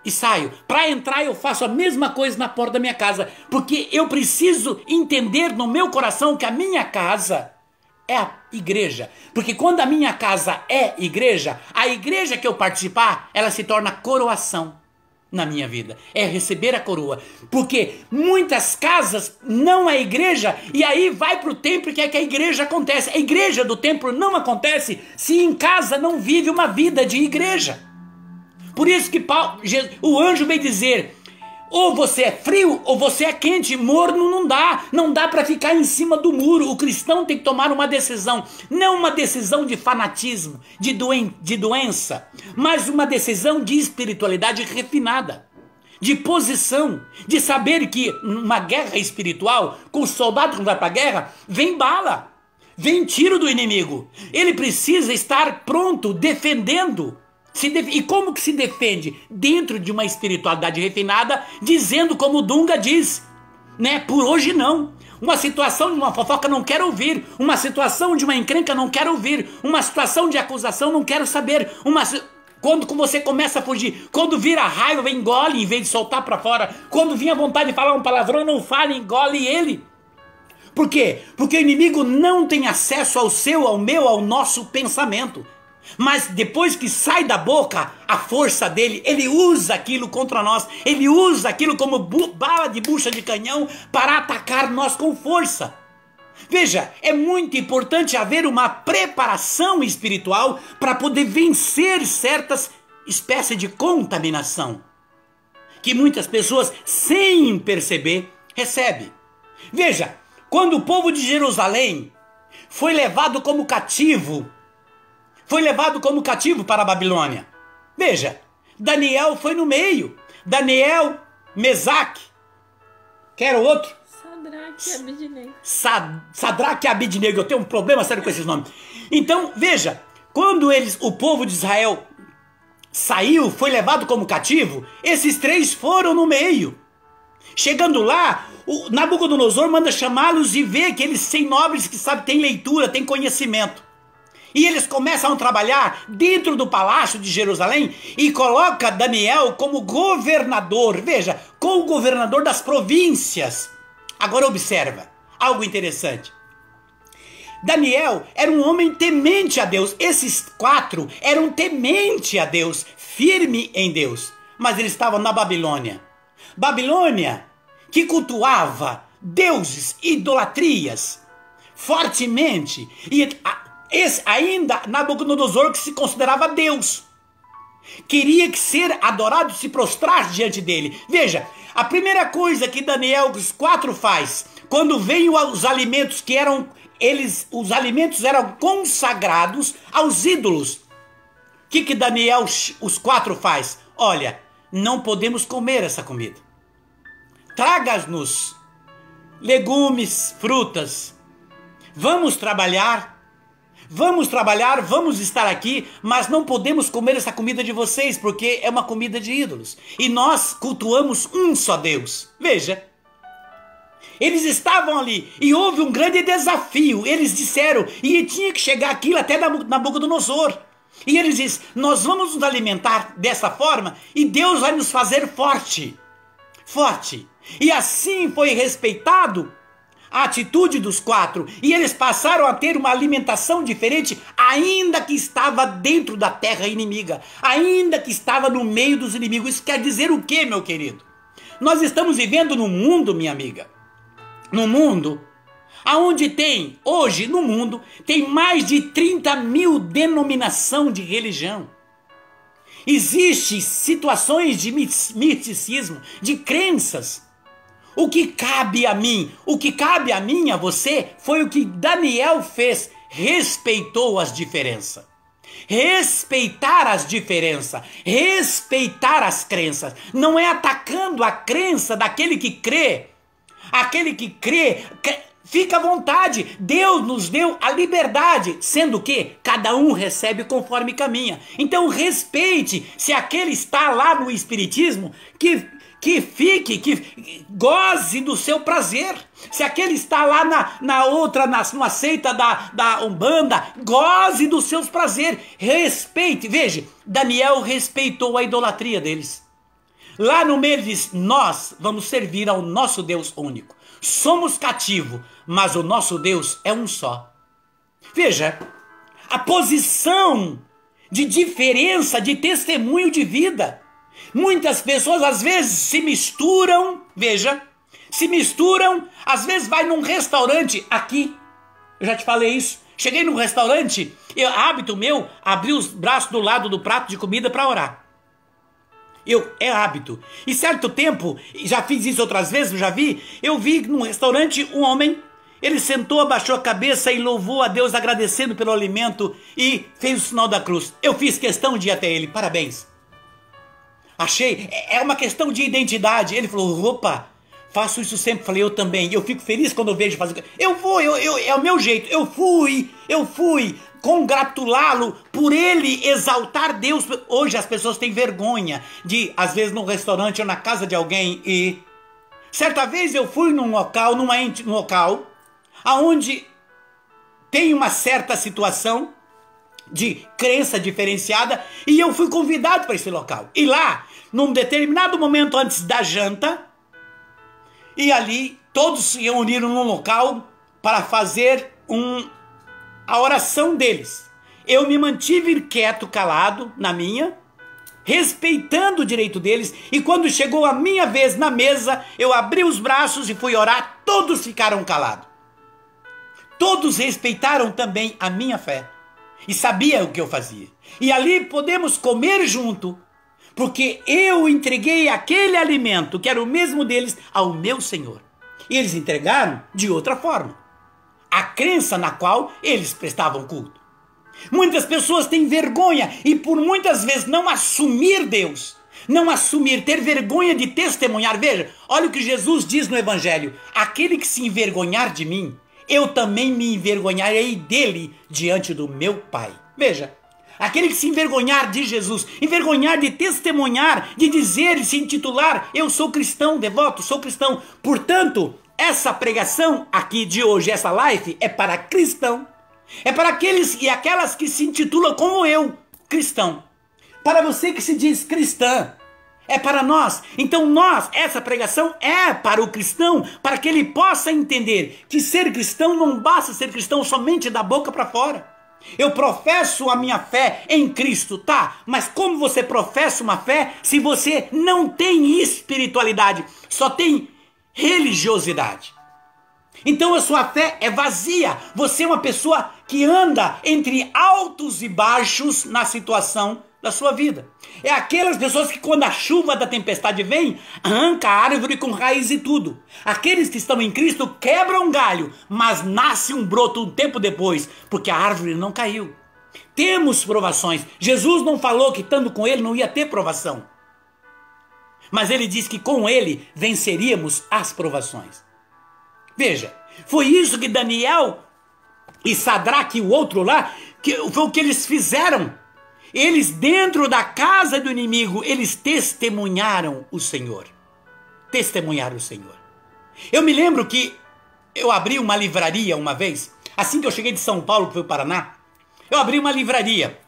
e saio. Para entrar eu faço a mesma coisa na porta da minha casa, porque eu preciso entender no meu coração que a minha casa é a igreja. Porque quando a minha casa é igreja, a igreja que eu participar, ela se torna coroação na minha vida. É receber a coroa. Porque muitas casas não é igreja, e aí vai para o templo e quer que a igreja acontece. A igreja do templo não acontece se em casa não vive uma vida de igreja. Por isso que o anjo vem dizer, Ou você é frio ou você é quente, morno não dá para ficar em cima do muro. O cristão tem que tomar uma decisão, não uma decisão de fanatismo, de doença, mas uma decisão de espiritualidade refinada, de posição, de saber que numa guerra espiritual, com o soldado que vai para a guerra, vem bala, vem tiro do inimigo, ele precisa estar pronto, defendendo. E como que se defende? Dentro de uma espiritualidade refinada, dizendo como o Dunga diz, né? Por hoje não. Uma situação de uma fofoca não quero ouvir, uma situação de uma encrenca não quero ouvir, uma situação de acusação não quero saber, quando você começa a fugir, quando vira raiva, engole em vez de soltar para fora, quando vinha vontade de falar um palavrão, não fala, engole ele. Por quê? Porque o inimigo não tem acesso ao seu, ao meu, ao nosso pensamento. Mas depois que sai da boca a força dele, ele usa aquilo contra nós, ele usa aquilo como bala de bucha de canhão para atacar nós com força. Veja, é muito importante haver uma preparação espiritual para poder vencer certas espécies de contaminação que muitas pessoas, sem perceber, recebem. Veja, quando o povo de Jerusalém foi levado como cativo para a Babilônia. Veja, Daniel foi no meio. Daniel, Mesaque, que era o outro? Sadraque e Abidnego. Sadraque e Abidnego, eu tenho um problema sério com esses nomes. Então, veja, quando o povo de Israel saiu, foi levado como cativo, esses três foram no meio. Chegando lá, o Nabucodonosor manda chamá-los e vê que eles são nobres que sabem, têm leitura, têm conhecimento. E eles começam a trabalhar dentro do palácio de Jerusalém e coloca Daniel como governador, veja, como governador das províncias. Agora observa, algo interessante. Daniel era um homem temente a Deus, esses 4 eram temente a Deus, firme em Deus, mas eles estavam na Babilônia. Babilônia, que cultuava deuses, idolatrias, fortemente, e ainda Nabucodonosor, que se considerava Deus, queria que ser adorado, se prostrar diante dele. Veja, a primeira coisa que Daniel, os 4 faz, quando vem os alimentos que eram, os alimentos eram consagrados aos ídolos. O que Daniel, os 4 faz? Olha, não podemos comer essa comida. Traga-nos legumes, frutas. Vamos trabalhar, vamos estar aqui, mas não podemos comer essa comida de vocês, porque é uma comida de ídolos. E nós cultuamos um só Deus. Veja, eles estavam ali e houve um grande desafio. Eles disseram, e tinha que chegar aquilo até Nabucodonosor. E eles dizem, nós vamos nos alimentar dessa forma e Deus vai nos fazer forte. E assim foi respeitado a atitude dos 4, e eles passaram a ter uma alimentação diferente, ainda que estava dentro da terra inimiga, ainda que estava no meio dos inimigos. Isso quer dizer o quê, meu querido? Nós estamos vivendo num mundo, minha amiga, num mundo aonde tem, hoje no mundo, tem mais de 30 mil denominações de religião. Existem situações de misticismo, de crenças. O que cabe a mim, a você, foi o que Daniel fez, respeitou as diferenças. Respeitar as diferenças, respeitar as crenças, não é atacando a crença daquele que crê. Aquele que crê, fica à vontade, Deus nos deu a liberdade, sendo que cada um recebe conforme caminha. Então respeite, se aquele está lá no espiritismo, que goze do seu prazer. Se aquele está lá numa seita da Umbanda, goze dos seus prazeres, respeite. Veja, Daniel respeitou a idolatria deles. Lá no meio ele diz, nós vamos servir ao nosso Deus único. Somos cativos, mas o nosso Deus é um só. Veja, a posição de diferença, de testemunho de vida. Muitas pessoas às vezes se misturam, veja, às vezes vai num restaurante aqui, eu já te falei isso, cheguei num restaurante, hábito meu, abri os braços do lado do prato de comida para orar. É hábito. E certo tempo, já fiz isso outras vezes, eu vi num restaurante um homem, ele sentou, abaixou a cabeça e louvou a Deus agradecendo pelo alimento e fez o sinal da cruz. Eu fiz questão de ir até ele, parabéns. Achei, é uma questão de identidade. Ele falou, opa, faço isso sempre. Falei, eu também. Eu fico feliz quando eu vejo fazer. Eu vou, é o meu jeito. Eu fui congratulá-lo por ele exaltar Deus. Hoje as pessoas têm vergonha de, às vezes, no restaurante ou na casa de alguém e... Certa vez eu fui num local, num local, onde tem uma certa situação de crença diferenciada e eu fui convidado para esse local. E lá, num determinado momento antes da janta, e ali todos se reuniram num local para fazer a oração deles. Eu me mantive quieto, calado, na minha, respeitando o direito deles, e quando chegou a minha vez na mesa, eu abri os braços e fui orar, todos ficaram calados. Todos respeitaram também a minha fé, e sabiam o que eu fazia. E ali podemos comer junto, porque eu entreguei aquele alimento, que era o mesmo deles, ao meu Senhor. E eles entregaram de outra forma, a crença na qual eles prestavam culto. Muitas pessoas têm vergonha e por muitas vezes não assumir Deus, não assumir, ter vergonha de testemunhar. Veja, olha o que Jesus diz no Evangelho: aquele que se envergonhar de mim, eu também me envergonharei dele diante do meu Pai. Veja, aquele que se envergonhar de Jesus, envergonhar de testemunhar, de dizer e se intitular, eu sou cristão, devoto, sou cristão. Portanto, essa pregação aqui de hoje, essa live, é para cristão. É para aqueles e aquelas que se intitulam como eu, cristão. Para você que se diz cristã, é para nós. Então essa pregação é para o cristão, para que ele possa entender que ser cristão não basta ser cristão somente da boca para fora. Eu professo a minha fé em Cristo, tá? Mas como você professa uma fé se você não tem espiritualidade, só tem religiosidade? Então a sua fé é vazia. Você é uma pessoa que anda entre altos e baixos na situação da sua vida. É aquelas pessoas que quando a chuva da tempestade vem, arranca a árvore com raiz e tudo. Aqueles que estão em Cristo quebram um galho, mas nasce um broto um tempo depois, porque a árvore não caiu. Temos provações. Jesus não falou que estando com ele não ia ter provação. Mas ele disse que com ele venceríamos as provações. Veja, foi isso que Daniel e Sadraque e o outro lá, foi o que eles fizeram. Eles dentro da casa do inimigo, eles testemunharam o Senhor. Testemunharam o Senhor. Eu me lembro que eu abri uma livraria uma vez, assim que eu cheguei de São Paulo, que foi o Paraná, eu abri uma livraria.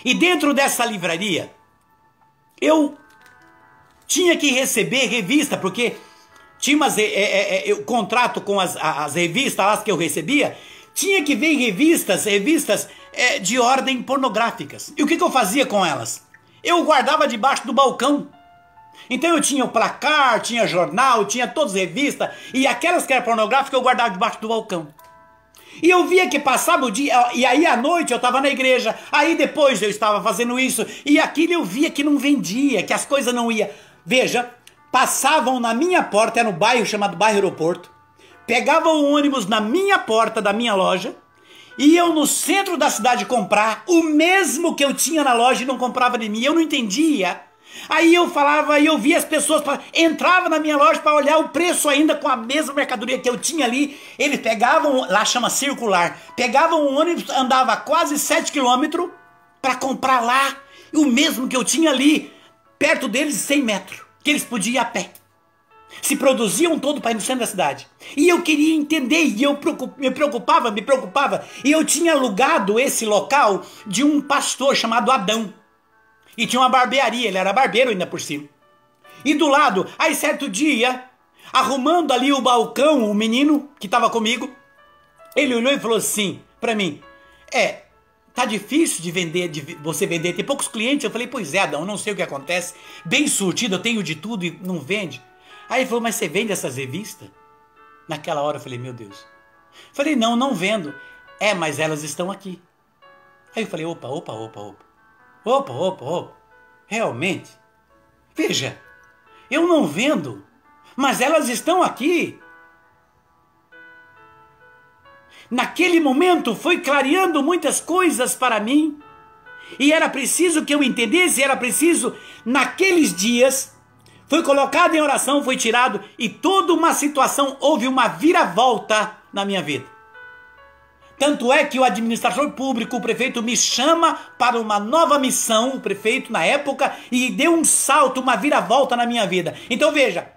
E dentro dessa livraria, eu tinha que receber revista, porque tinha eu contrato com as revistas lá que eu recebia, tinha que ver revistas de ordem pornográficas. E o que eu fazia com elas? Eu guardava debaixo do balcão. Então eu tinha o placar, tinha jornal, tinha todas as revistas, e aquelas que eram pornográficas eu guardava debaixo do balcão. E eu via que passava o dia, e aí à noite eu estava na igreja, aí depois eu estava fazendo isso, e aquilo eu via que não vendia, que as coisas não iam. Veja, passavam na minha porta, era no bairro chamado Bairro Aeroporto, pegavam o ônibus na minha porta da minha loja, iam no centro da cidade comprar o mesmo que eu tinha na loja e não comprava de mim. Eu não entendia. Aí eu falava, e eu via as pessoas, entrava na minha loja para olhar o preço ainda com a mesma mercadoria que eu tinha ali. Eles pegavam, lá chama circular, pegavam um ônibus, andava quase 7 quilômetros para comprar lá o mesmo que eu tinha ali, perto deles 100 metros, que eles podiam ir a pé. Se produziam todo para ir no centro da cidade. E eu queria entender, e eu me preocupava. E eu tinha alugado esse local de um pastor chamado Adão. E tinha uma barbearia, ele era barbeiro ainda por cima. E do lado, aí certo dia, arrumando ali o balcão, o menino que estava comigo, ele olhou e falou assim para mim: tá difícil de vender, de você vender, tem poucos clientes. Eu falei: pois é, Adão, não sei o que acontece, bem surtido, eu tenho de tudo e não vende. Aí ele falou: mas você vende essas revistas? Naquela hora eu falei: meu Deus. Falei: não vendo. Mas elas estão aqui. Aí eu falei: opa. Realmente? Veja, eu não vendo, mas elas estão aqui. Naquele momento foi clareando muitas coisas para mim. E era preciso que eu entendesse, era preciso, naqueles dias, foi colocado em oração, foi tirado, e toda uma situação, houve uma viravolta na minha vida. Tanto é que o administrador público, o prefeito, me chama para uma nova missão, o prefeito na época, e deu um salto, uma viravolta na minha vida. Então veja,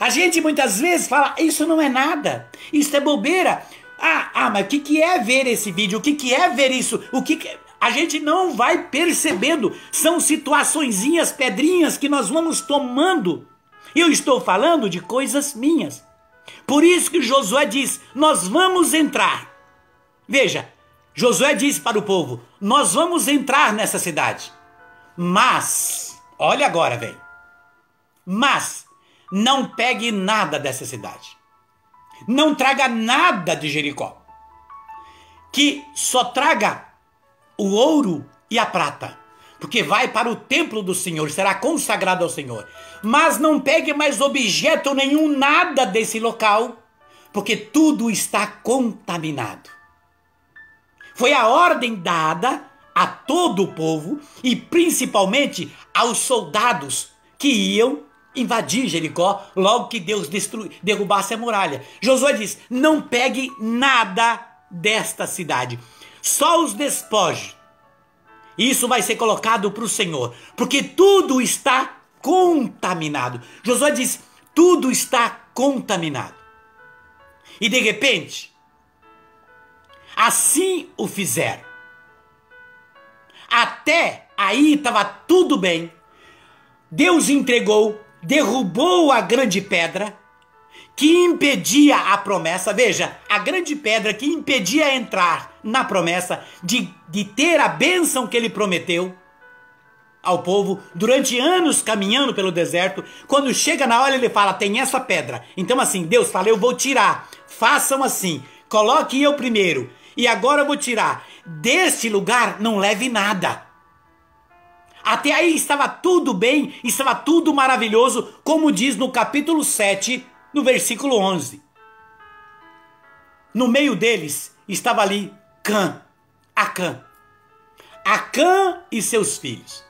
a gente muitas vezes fala, isso não é nada, isso é bobeira. Mas o que é ver esse vídeo? O que é ver isso? A gente não vai percebendo. São situaçõezinhas, pedrinhas que nós vamos tomando. Eu estou falando de coisas minhas. Por isso que Josué diz, nós vamos entrar. Veja, Josué disse para o povo, nós vamos entrar nessa cidade. Mas, olha agora, velho. Mas, não pegue nada dessa cidade. Não traga nada de Jericó. Que só traga o ouro e a prata. Porque vai para o templo do Senhor, será consagrado ao Senhor. Mas não pegue mais objeto nenhum, nada desse local, porque tudo está contaminado. Foi a ordem dada a todo o povo e principalmente aos soldados que iam invadir Jericó logo que Deus derrubasse a muralha. Josué diz, não pegue nada desta cidade, só os despojos. Isso vai ser colocado para o Senhor, porque tudo está contaminado. Josué diz, tudo está contaminado. E de repente, assim o fizeram. Até aí estava tudo bem. Deus entregou, derrubou a grande pedra que impedia a promessa. Veja, a grande pedra que impedia entrar na promessa de ter a bênção que ele prometeu ao povo durante anos caminhando pelo deserto. Quando chega na hora ele fala, tem essa pedra. Então assim, Deus fala, eu vou tirar. Façam assim, coloque eu primeiro. E agora eu vou tirar. Deste lugar não leve nada. Até aí estava tudo bem, estava tudo maravilhoso, como diz no capítulo 7, no versículo 11. No meio deles estava ali Acã e seus filhos.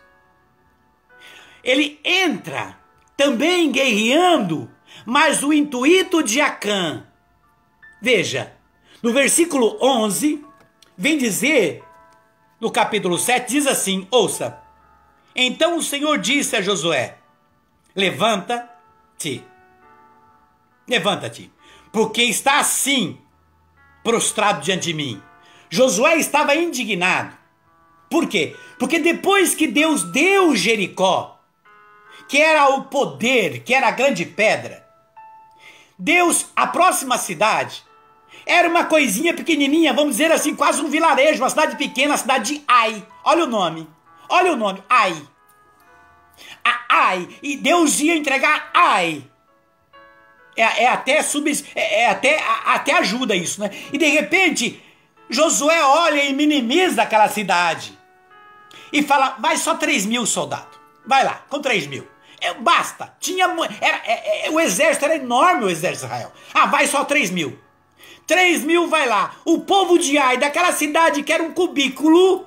Ele entra também guerreando, mas o intuito de Acã, veja, no versículo 11, vem dizer, no capítulo 7, diz assim, ouça, então o Senhor disse a Josué, levanta-te, porque está assim, prostrado diante de mim. Josué estava indignado. Por quê? Porque depois que Deus deu Jericó, que era o poder, que era a grande pedra, Deus, a próxima cidade, era uma coisinha pequenininha, vamos dizer assim, quase um vilarejo, uma cidade pequena, a cidade de Ai. Olha o nome, Ai. Ai, e Deus ia entregar Ai. Até ajuda isso, né? E de repente, Josué olha e minimiza aquela cidade. E fala, vai só 3.000 soldados. Vai lá, com 3.000. Basta. O exército era enorme, o exército de Israel. Vai só 3.000. 3.000 vai lá. O povo de Ai, daquela cidade que era um cubículo,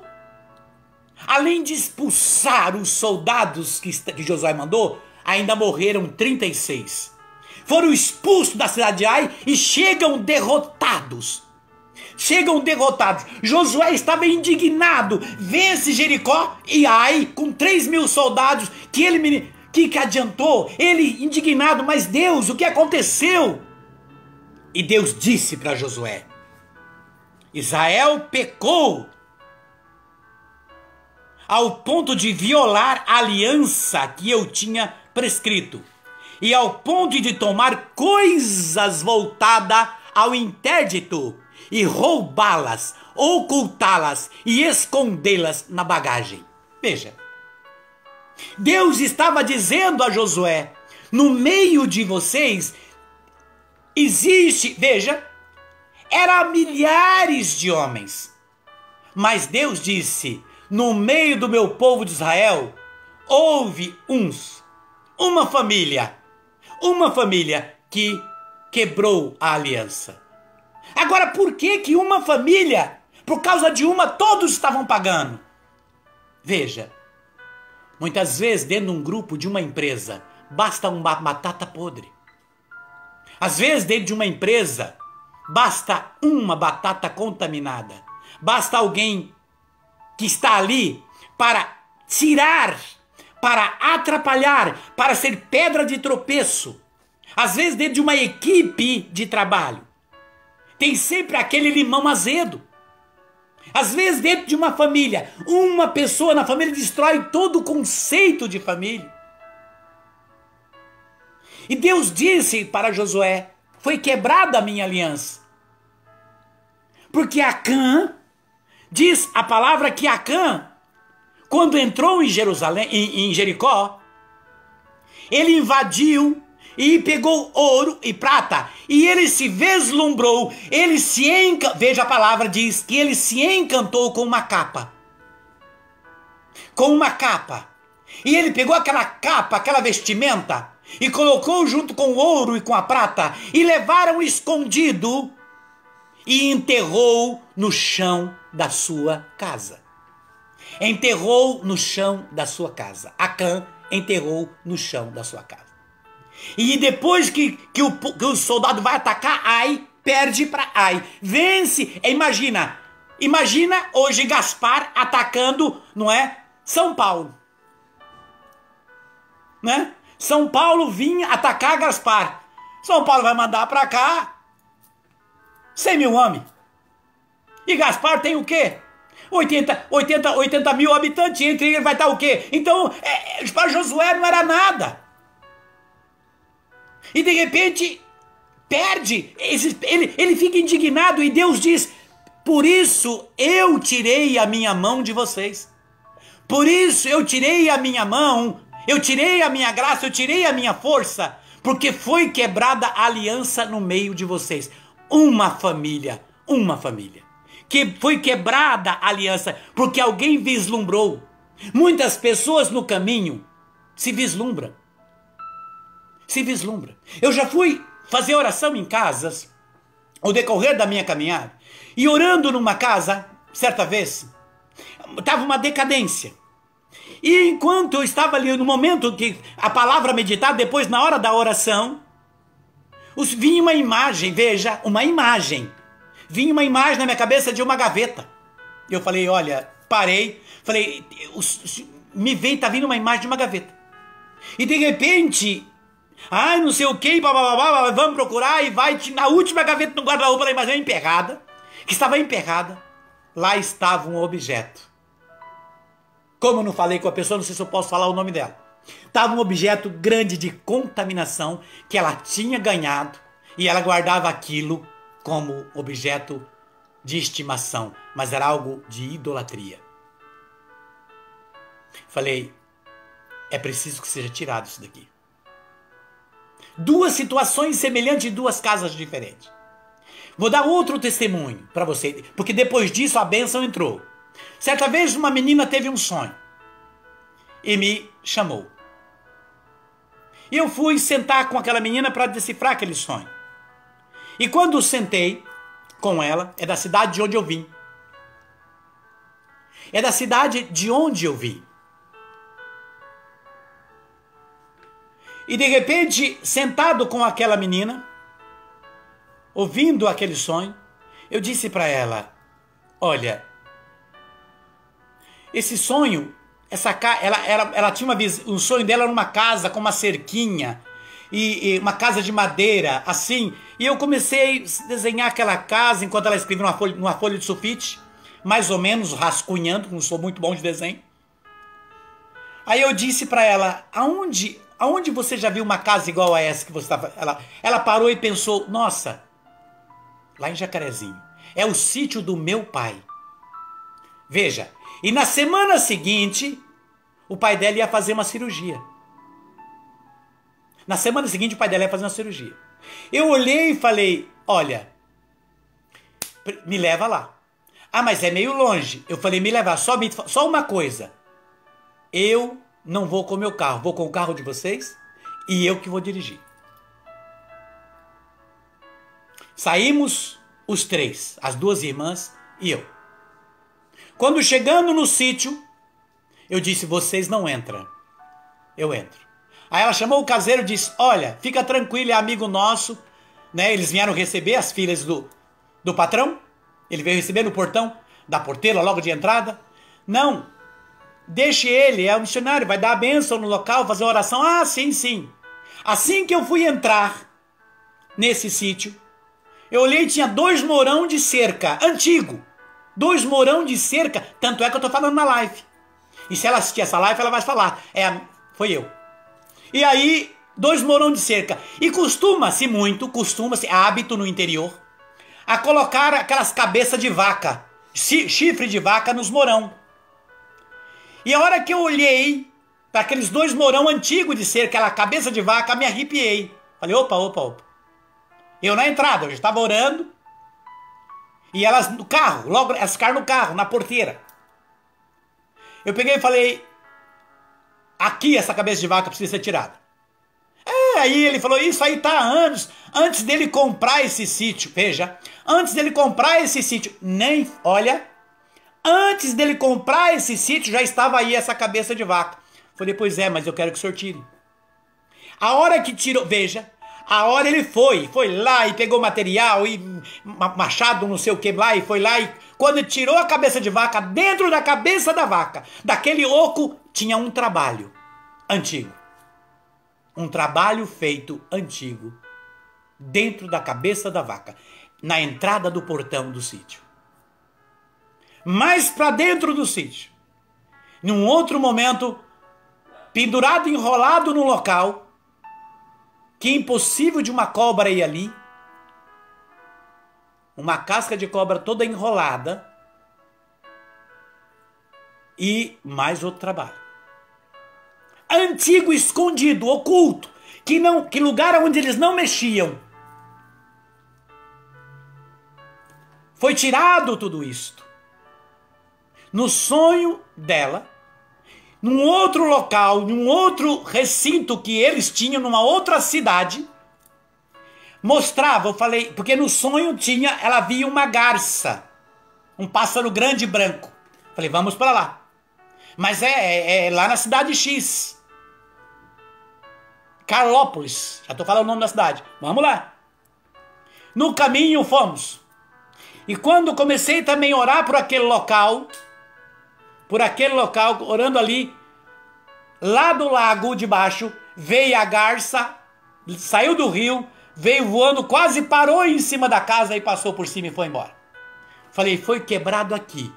além de expulsar os soldados que Josué mandou, ainda morreram 36. Foram expulsos da cidade de Ai e chegam derrotados. Josué estava indignado. Vence Jericó e Ai com 3.000 soldados. Que adiantou? Ele indignado, mas Deus, o que aconteceu? E Deus disse para Josué, Israel pecou ao ponto de violar a aliança que eu tinha prescrito, e ao ponto de tomar coisas voltadas ao interdito, e roubá-las, ocultá-las e escondê-las na bagagem. Veja, Deus estava dizendo a Josué, no meio de vocês existe, veja, eram milhares de homens, mas Deus disse, no meio do meu povo de Israel, houve uma família que quebrou a aliança. Agora, por que uma família, por causa de uma, todos estavam pagando? Veja, muitas vezes dentro de um grupo de uma empresa, basta uma batata podre. Às vezes dentro de uma empresa, basta uma batata contaminada. Basta alguém que está ali para tirar, para atrapalhar, para ser pedra de tropeço. Às vezes dentro de uma equipe de trabalho, tem sempre aquele limão azedo. Às vezes dentro de uma família, uma pessoa na família destrói todo o conceito de família. E Deus disse para Josué, foi quebrada a minha aliança. Porque Acã, diz a palavra que Acã, quando entrou em em Jericó, ele invadiu e pegou ouro e prata, e ele se vislumbrou, veja a palavra diz que ele se encantou com uma capa. Com uma capa. E ele pegou aquela capa, aquela vestimenta, e colocou junto com o ouro e com a prata, e levaram escondido, e enterrou no chão da sua casa. Enterrou no chão da sua casa. Acã enterrou no chão da sua casa. E depois que o soldado vai atacar Ai, perde para Ai. Vence, imagina hoje Gaspar atacando, não é? São Paulo. Né? São Paulo vinha atacar Gaspar. São Paulo vai mandar para cá 100 mil homens. E Gaspar tem o quê? 80 mil habitantes, entre ele vai estar o quê? Então, para Josué não era nada. E de repente, perde, ele fica indignado e Deus diz, por isso eu tirei a minha mão de vocês. Por isso eu tirei a minha mão, eu tirei a minha graça, eu tirei a minha força, porque foi quebrada a aliança no meio de vocês. Uma família, que foi quebrada a aliança, porque alguém vislumbrou. Muitas pessoas no caminho se vislumbram. Eu já fui fazer oração em casas, ao decorrer da minha caminhada, e orando numa casa, certa vez, estava uma decadência. E enquanto eu estava ali, no momento que a palavra meditada, depois na hora da oração, vinha uma imagem, veja, uma imagem. Vinha uma imagem na minha cabeça de uma gaveta. Eu falei, olha, parei, falei, tá vindo uma imagem de uma gaveta. E de repente, não sei o que, vamos procurar, e vai na última gaveta no guarda-roupa da imagem emperrada, que estava emperrada, lá estava um objeto. Como eu não falei com a pessoa, não sei se eu posso falar o nome dela. Estava um objeto grande de contaminação que ela tinha ganhado e ela guardava aquilo como objeto de estimação, mas era algo de idolatria. Falei, é preciso que seja tirado isso daqui. Duas situações semelhantes em duas casas diferentes. Vou dar outro testemunho para você, porque depois disso a bênção entrou. Certa vez uma menina teve um sonho e me chamou. E eu fui sentar com aquela menina para decifrar aquele sonho. E quando sentei com ela, é da cidade de onde eu vim. É da cidade de onde eu vim. E de repente, sentado com aquela menina, ouvindo aquele sonho, eu disse para ela, olha, esse sonho, ela tinha um sonho dela numa casa com uma cerquinha, e uma casa de madeira, assim, e eu comecei a desenhar aquela casa enquanto ela escrevia numa folha de sulfite, mais ou menos rascunhando, não sou muito bom de desenho. Aí eu disse para ela, aonde você já viu uma casa igual a essa que você estava... Ela parou e pensou, nossa, lá em Jacarezinho, é o sítio do meu pai. Veja, e na semana seguinte, o pai dela ia fazer uma cirurgia. Na semana seguinte, o pai dela ia fazer uma cirurgia. Eu olhei e falei, olha, me leva lá. Mas é meio longe. Eu falei, me leva, só uma coisa. Eu não vou com o meu carro, vou com o carro de vocês e eu que vou dirigir. Saímos os três, as duas irmãs e eu. Quando chegando no sítio, eu disse, vocês não entram. Eu entro. Aí ela chamou o caseiro e disse, olha, fica tranquilo, é amigo nosso, né? Eles vieram receber as filhas do patrão. Ele veio receber no portão da porteira, logo de entrada. Não, deixe ele, é um missionário, vai dar a bênção no local, fazer uma oração. Ah, sim, sim. Assim que eu fui entrar nesse sítio, eu olhei e tinha 2 morão de cerca, antigo. 2 morão de cerca, tanto é que eu tô falando na live. E se ela assistir essa live, ela vai falar, foi eu. E aí, 2 morão de cerca. E costuma-se, hábito no interior, a colocar aquelas cabeças de vaca, chifre de vaca nos morão. E a hora que eu olhei para aqueles 2 morão antigos de cerca, aquela cabeça de vaca, me arrepiei. Falei, opa. Eu na entrada, eu já estava orando. E elas no carro, logo elas ficaram no carro, na porteira. Eu peguei e falei, aqui essa cabeça de vaca precisa ser tirada. Aí ele falou, isso aí tá há anos, antes dele comprar esse sítio, veja, antes dele comprar esse sítio, antes dele comprar esse sítio já estava aí essa cabeça de vaca. Falei, pois é, mas eu quero que o senhor tire. A hora que tirou, veja, a hora ele foi lá e pegou material e machado, não sei o que lá, e foi lá e quando ele tirou a cabeça de vaca, dentro da cabeça da vaca, daquele oco, tinha um trabalho antigo. Um trabalho feito antigo, dentro da cabeça da vaca, na entrada do portão do sítio. Mais para dentro do sítio, num outro momento, pendurado, enrolado no local, que impossível de uma cobra ir ali, uma casca de cobra toda enrolada, e mais outro trabalho. Antigo, escondido, oculto, que lugar onde eles não mexiam. Foi tirado tudo isto. No sonho dela, num outro local, num outro recinto que eles tinham, numa outra cidade, mostrava, eu falei, porque no sonho ela via uma garça, um pássaro grande e branco. Falei, vamos para lá. Mas é lá na cidade X. Carlópolis, já estou falando o nome da cidade. Vamos lá. No caminho fomos. E quando comecei também a orar por aquele local, orando ali, lá do lago de baixo, veio a garça, saiu do rio, veio voando, quase parou em cima da casa e passou por cima e foi embora. Falei, foi quebrado aqui.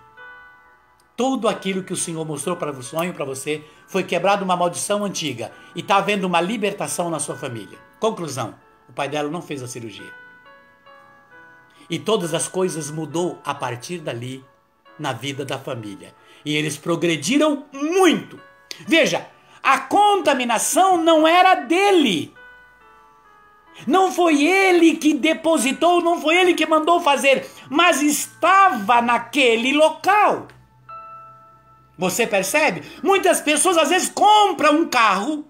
Tudo aquilo que o Senhor mostrou para o sonho, para você, foi quebrado uma maldição antiga. E está havendo uma libertação na sua família. Conclusão, o pai dela não fez a cirurgia. E todas as coisas mudou a partir dali na vida da família. E eles progrediram muito. Veja, a contaminação não era dele. Não foi ele que depositou, não foi ele que mandou fazer, mas estava naquele local. Você percebe? Muitas pessoas às vezes compram um carro,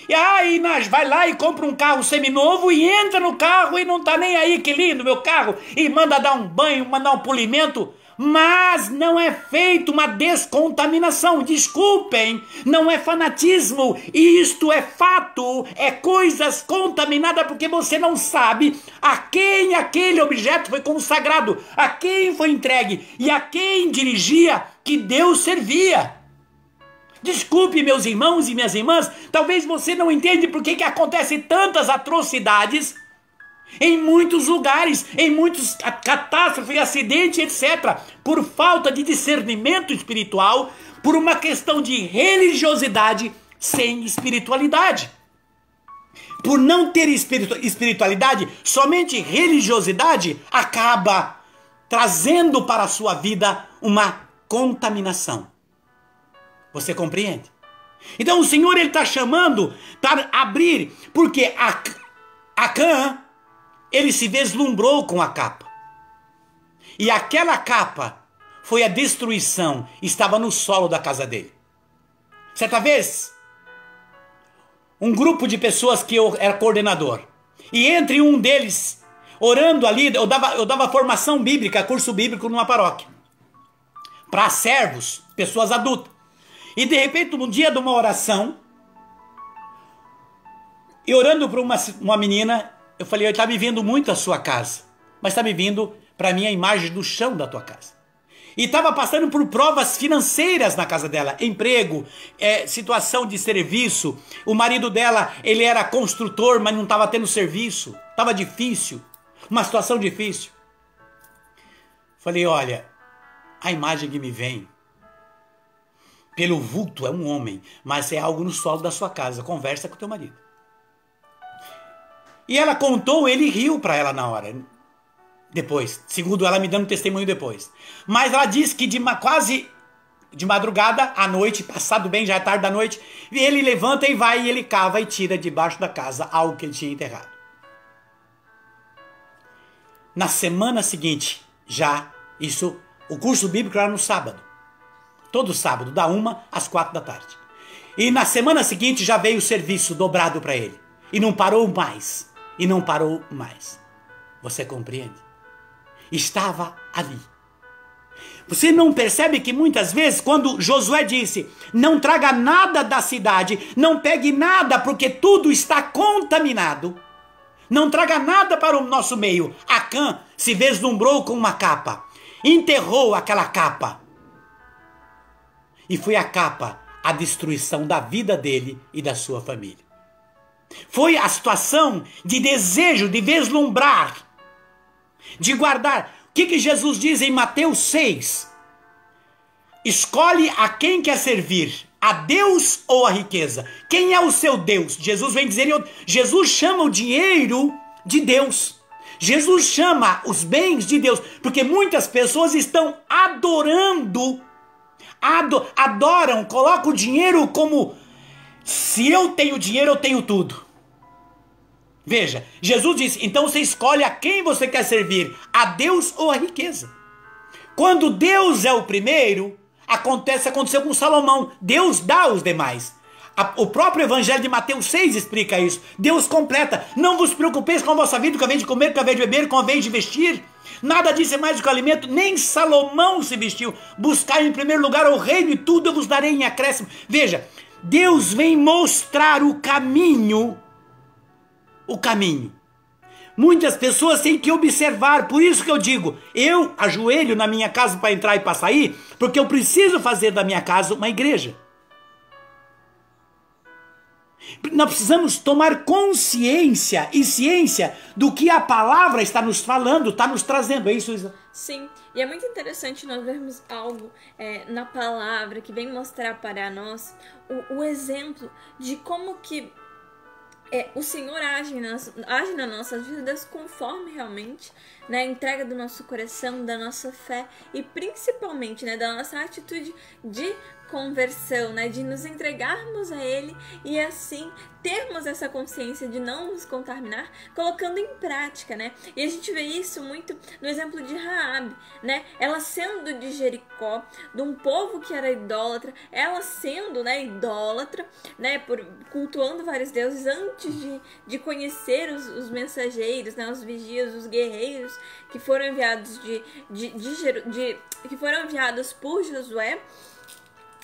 e aí vai lá e compra um carro seminovo e entra no carro e não tá nem aí, que lindo meu carro, e manda dar um banho, mandar um polimento, mas não é feito uma descontaminação. Desculpem, não é fanatismo, isto é fato, é coisas contaminadas porque você não sabe a quem aquele objeto foi consagrado, a quem foi entregue e a quem dirigia, que Deus servia. Desculpe, meus irmãos e minhas irmãs, talvez você não entenda por que acontecem tantas atrocidades em muitos lugares, em muitos catástrofes, acidentes, etc. Por falta de discernimento espiritual, por uma questão de religiosidade sem espiritualidade. Por não ter espiritualidade, somente religiosidade acaba trazendo para a sua vida uma contaminação. Você compreende? Então o Senhor está chamando para abrir, porque Acã, ele se deslumbrou com a capa. E aquela capa foi a destruição, estava no solo da casa dele. Certa vez, um grupo de pessoas que eu era coordenador, e entre um deles, orando ali, eu dava formação bíblica, curso bíblico numa paróquia, para servos, pessoas adultas. E de repente, um dia de uma oração, e orando para uma menina, eu falei, está me vindo muito a sua casa, mas está me vindo para mim a imagem do chão da tua casa. E estava passando por provas financeiras na casa dela, emprego, situação de serviço. O marido dela, ele era construtor, mas não estava tendo serviço. Estava difícil, uma situação difícil. Falei, olha, a imagem que me vem, pelo vulto é um homem, mas é algo no solo da sua casa, conversa com o teu marido. E ela contou, ele riu para ela na hora. Depois, segundo ela me dando testemunho depois. Mas ela disse que quase de madrugada, à noite, passado bem, já é tarde da noite, ele levanta e vai, e ele cava e tira debaixo da casa algo que ele tinha enterrado. Na semana seguinte, o curso bíblico era no sábado. Todo sábado, da 1 às 4 da tarde. E na semana seguinte já veio o serviço dobrado para ele. E não parou mais. E não parou mais. Você compreende? Estava ali. Você não percebe que muitas vezes, quando Josué disse, não traga nada da cidade, não pegue nada porque tudo está contaminado, não traga nada para o nosso meio. Acã se vislumbrou com uma capa, enterrou aquela capa, e foi a capa a destruição da vida dele e da sua família. Foi a situação de desejo, de vislumbrar, de guardar. O que Jesus diz em Mateus 6? Escolhe a quem quer servir, a Deus ou a riqueza. Quem é o seu Deus? Jesus vem dizer, Jesus chama o dinheiro de Deus. Jesus chama os bens de Deus, porque muitas pessoas estão adoram, colocam o dinheiro como, se eu tenho dinheiro, eu tenho tudo. Veja, Jesus disse, então você escolhe a quem você quer servir, a Deus ou a riqueza. Quando Deus é o primeiro, aconteceu com Salomão, Deus dá aos demais. O próprio evangelho de Mateus 6 explica isso. Deus completa, não vos preocupeis com a vossa vida, com a vez de comer, com a vez de beber, com a vez de vestir. Nada disso é mais do que o alimento, nem Salomão se vestiu. Buscai em primeiro lugar o reino e tudo eu vos darei em acréscimo. Veja, Deus vem mostrar o caminho. Muitas pessoas têm que observar, por isso que eu digo, eu ajoelho na minha casa para entrar e para sair, porque eu preciso fazer da minha casa uma igreja. Nós precisamos tomar consciência e ciência do que a palavra está nos falando, está nos trazendo, é isso, Isa? Sim, e é muito interessante nós vermos algo na palavra que vem mostrar para nós o exemplo de como que o Senhor age nas nossas vidas conforme realmente, né, a entrega do nosso coração, da nossa fé e principalmente, né, da nossa atitude de conversão, né, de nos entregarmos a Ele e assim termos essa consciência de não nos contaminar, colocando em prática, né? E a gente vê isso muito no exemplo de Raabe, né? Ela sendo de Jericó, de um povo que era idólatra, ela sendo, né, idólatra, né, cultuando vários deuses antes de conhecer os mensageiros, né, os vigias, os guerreiros que foram enviados que foram enviados por Josué.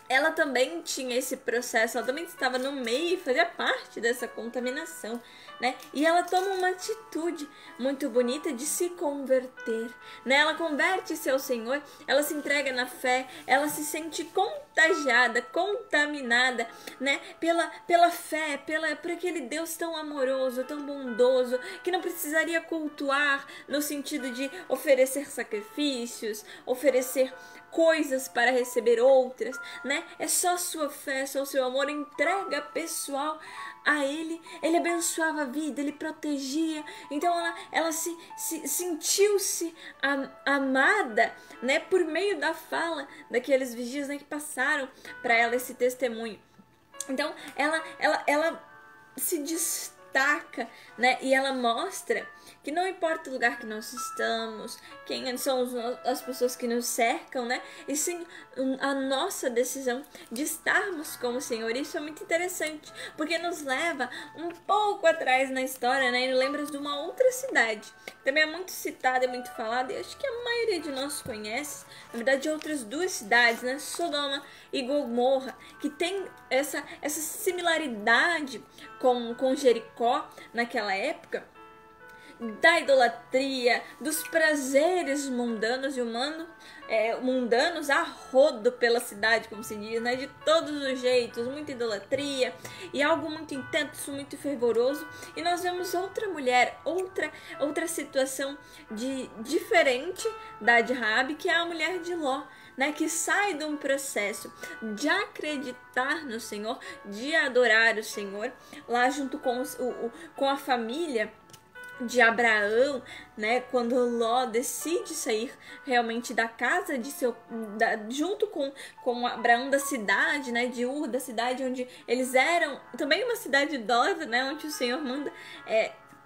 Ela também tinha esse processo, ela também estava no meio e fazia parte dessa contaminação, né? E ela toma uma atitude muito bonita de se converter, né? Ela converte-se ao Senhor, ela se entrega na fé, ela se sente contagiada, contaminada, né? Pela fé, por aquele Deus tão amoroso, tão bondoso, que não precisaria cultuar no sentido de oferecer sacrifícios, oferecer coisas para receber outras, né? É só sua fé, só o seu amor, entrega pessoal a Ele. Ele abençoava a vida, Ele protegia. Então ela sentiu-se amada, né? Por meio da fala daqueles vigias, né, que passaram para ela esse testemunho. Então ela se destaca destaca, né? E ela mostra que não importa o lugar que nós estamos, quem são as pessoas que nos cercam, né? E sim a nossa decisão de estarmos com o Senhor. Isso é muito interessante, porque nos leva um pouco atrás na história, né? E lembra de uma outra cidade, que também é muito citada e muito falada, e acho que a maioria de nós conhece, na verdade, outras duas cidades, né? Sodoma e Gomorra, que tem essa similaridade com Jericó naquela época, da idolatria, dos prazeres mundanos e mundanos a rodo pela cidade, como se diz, né? De todos os jeitos, muita idolatria e algo muito intenso, muito fervoroso. E nós vemos outra mulher, outra situação diferente da de Raabe, que é a mulher de Ló, né, que sai de um processo de acreditar no Senhor, de adorar o Senhor, lá junto com a família de Abraão, né, quando Ló decide sair realmente da casa de junto com Abraão da cidade, né, de Ur, da cidade onde eles eram, também uma cidade idosa, né, onde o Senhor manda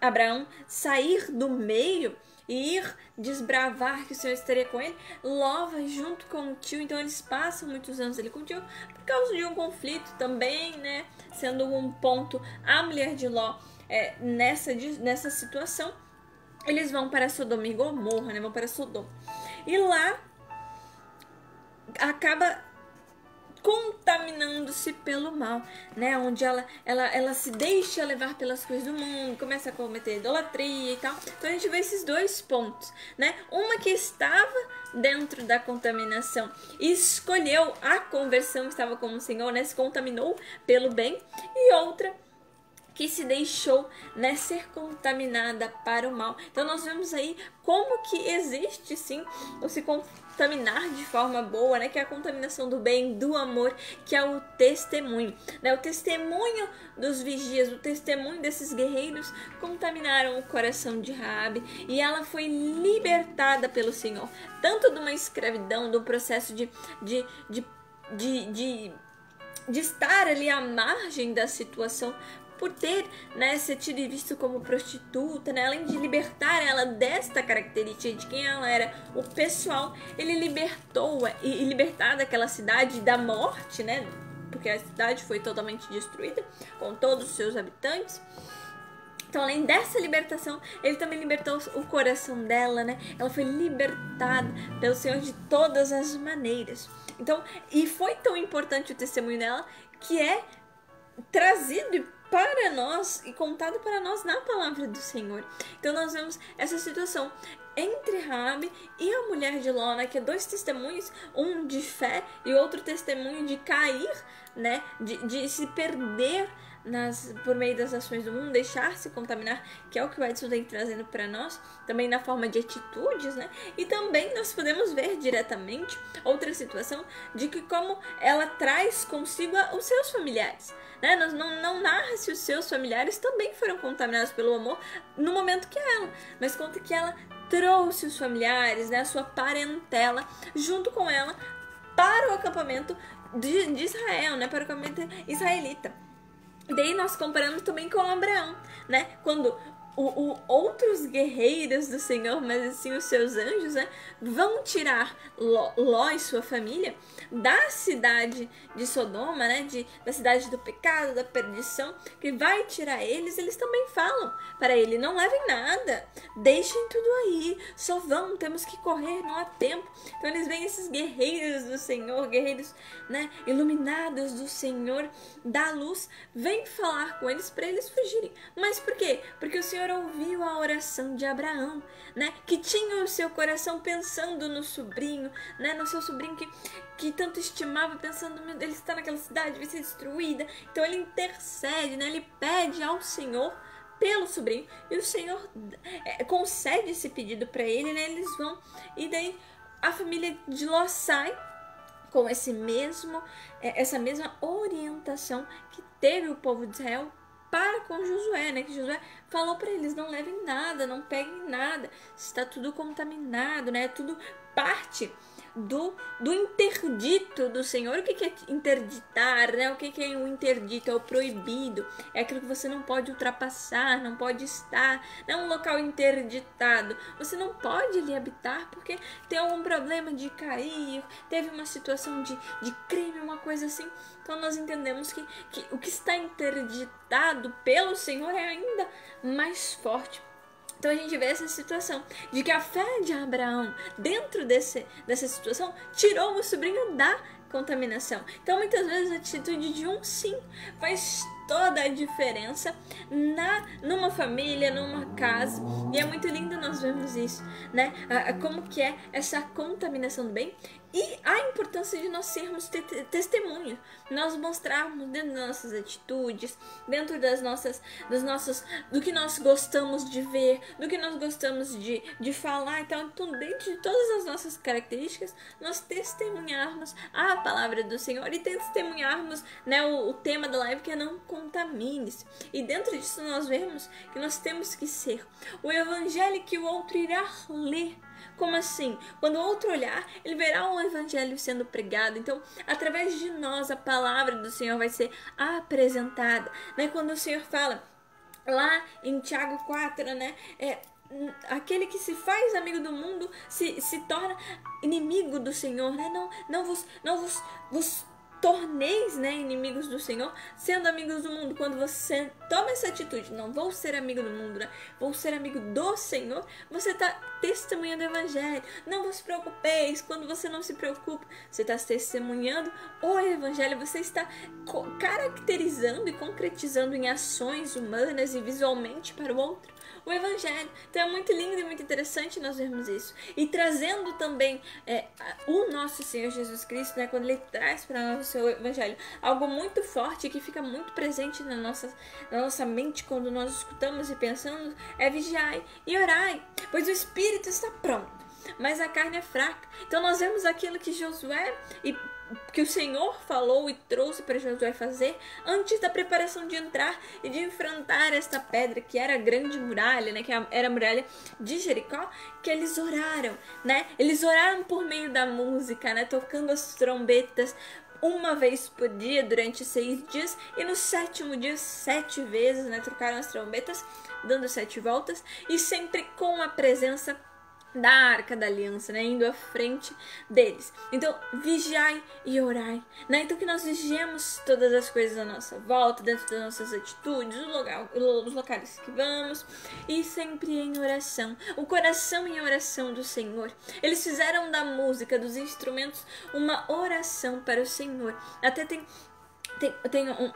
Abraão sair do meio e ir desbravar que o Senhor estaria com ele. Ló vai junto com o tio, então eles passam muitos anos ali com o tio por causa de um conflito também, né, sendo um ponto a mulher de Ló nessa situação. Eles vão para Sodoma e Gomorra, né, vão para Sodoma, e lá acaba contaminando-se pelo mal, né? Onde ela se deixa levar pelas coisas do mundo, começa a cometer idolatria e tal. Então a gente vê esses dois pontos, né? Uma que estava dentro da contaminação e escolheu a conversão, estava com o Senhor, né? Se contaminou pelo bem, e outra que se deixou, né, ser contaminada para o mal. Então nós vemos aí como que existe sim o se contaminar de forma boa, né, que é a contaminação do bem, do amor, que é o testemunho, né, o testemunho dos vigias, o testemunho desses guerreiros contaminaram o coração de Raabe, e ela foi libertada pelo Senhor, tanto de uma escravidão, do processo de estar ali à margem da situação, por ter, né, se tido visto como prostituta, né, além de libertar ela desta característica de quem ela era, o pessoal, ele libertou e libertar daquela cidade da morte, né, porque a cidade foi totalmente destruída, com todos os seus habitantes. Então, além dessa libertação, ele também libertou o coração dela, né? Ela foi libertada pelo Senhor de todas as maneiras. Então, e foi tão importante o testemunho dela, que é trazido para nós e contado para nós na palavra do Senhor. Então nós vemos essa situação entre Raabe e a mulher de Ló, né, que é dois testemunhos, um de fé e outro testemunho de cair, né, de se perder por meio das ações do mundo, deixar-se contaminar, que é o que o Edson tem trazendo para nós, também na forma de atitudes, né? E também nós podemos ver diretamente outra situação de que como ela traz consigo os seus familiares, né? Não narra se os seus familiares também foram contaminados pelo amor no momento que ela, mas conta que ela trouxe os familiares, né, a sua parentela junto com ela para o acampamento de Israel, né, para o acampamento israelita. Daí nós comparamos também com Abraão, né? Quando outros guerreiros do Senhor, mas assim os seus anjos, né, vão tirar Ló e sua família da cidade de Sodoma, né, da cidade do pecado, da perdição, que vai tirar eles também falam para ele: não levem nada, deixem tudo aí, só vão, temos que correr, não há tempo. Então eles veem esses guerreiros do Senhor, guerreiros, né, iluminados do Senhor, da luz, vem falar com eles para eles fugirem. Mas por quê? Porque o Senhor ouviu a oração de Abraão, né, que tinha o seu coração pensando no sobrinho, né, no seu sobrinho que tanto estimava, pensando: meu Deus, ele está naquela cidade, vai ser destruída. Então ele intercede, né, ele pede ao Senhor pelo sobrinho, e o Senhor concede esse pedido para ele, né, eles vão, e daí a família de Ló sai com essa mesma orientação que teve o povo de Israel para com Josué, né? Que Josué falou para eles: não levem nada, não peguem nada, está tudo contaminado, né? Tudo parte do interdito do Senhor. O que é interditar, né? O que é o interdito? É o proibido. É aquilo que você não pode ultrapassar, não pode estar. Não é um local interditado. Você não pode ali habitar porque tem algum problema de cair, teve uma situação de crime, uma coisa assim. Então nós entendemos que o que está interditado pelo Senhor é ainda mais forte. Então a gente vê essa situação de que a fé de Abraão, dentro dessa situação, tirou o sobrinho da contaminação. Então muitas vezes a atitude de um sim faz toda a diferença numa família, numa casa. E é muito lindo nós vemos isso, né? Como que é essa contaminação do bem e a importância de nós sermos testemunhos, nós mostrarmos dentro das nossas atitudes, dentro do que nós gostamos de ver, do que nós gostamos de falar. Então dentro de todas as nossas características, nós testemunharmos a palavra do Senhor e testemunharmos, né, o tema da live, que é não contamine-se. E dentro disso nós vemos que nós temos que ser o evangelho que o outro irá ler. Como assim? Quando o outro olhar, ele verá o evangelho sendo pregado. Então, através de nós, a palavra do Senhor vai ser apresentada, né? Quando o Senhor fala lá em Tiago 4, né? Aquele que se faz amigo do mundo se torna inimigo do Senhor, né? Não vos torneis, né, inimigos do Senhor, sendo amigos do mundo. Quando você toma essa atitude, não vou ser amigo do mundo, né? Vou ser amigo do Senhor, você está testemunhando o evangelho. Não vos preocupeis. Quando você não se preocupa, você está testemunhando o evangelho, você está caracterizando e concretizando em ações humanas e visualmente para o outro o evangelho. Então é muito lindo e muito interessante nós vermos isso. E trazendo também o nosso Senhor Jesus Cristo, né, quando ele traz para nós o seu evangelho algo muito forte que fica muito presente na nossa mente quando nós escutamos e pensamos, é vigiai e orai, pois o Espírito está pronto, mas a carne é fraca. Então nós vemos aquilo que Josué e que o Senhor falou e trouxe para Josué fazer antes da preparação de entrar e de enfrentar esta pedra que era a grande muralha, né, que era a muralha de Jericó, que eles oraram, né? Eles oraram por meio da música, né, tocando as trombetas uma vez por dia durante 6 dias, e no 7º dia 7 vezes, né, trocaram as trombetas, dando 7 voltas, e sempre com a presença da Arca da Aliança, né, indo à frente deles. Então, vigiai e orai, né? Então que nós vigiemos todas as coisas à nossa volta, dentro das nossas atitudes, os locais que vamos, e sempre em oração. O coração em oração do Senhor. Eles fizeram da música, dos instrumentos, uma oração para o Senhor. Até tem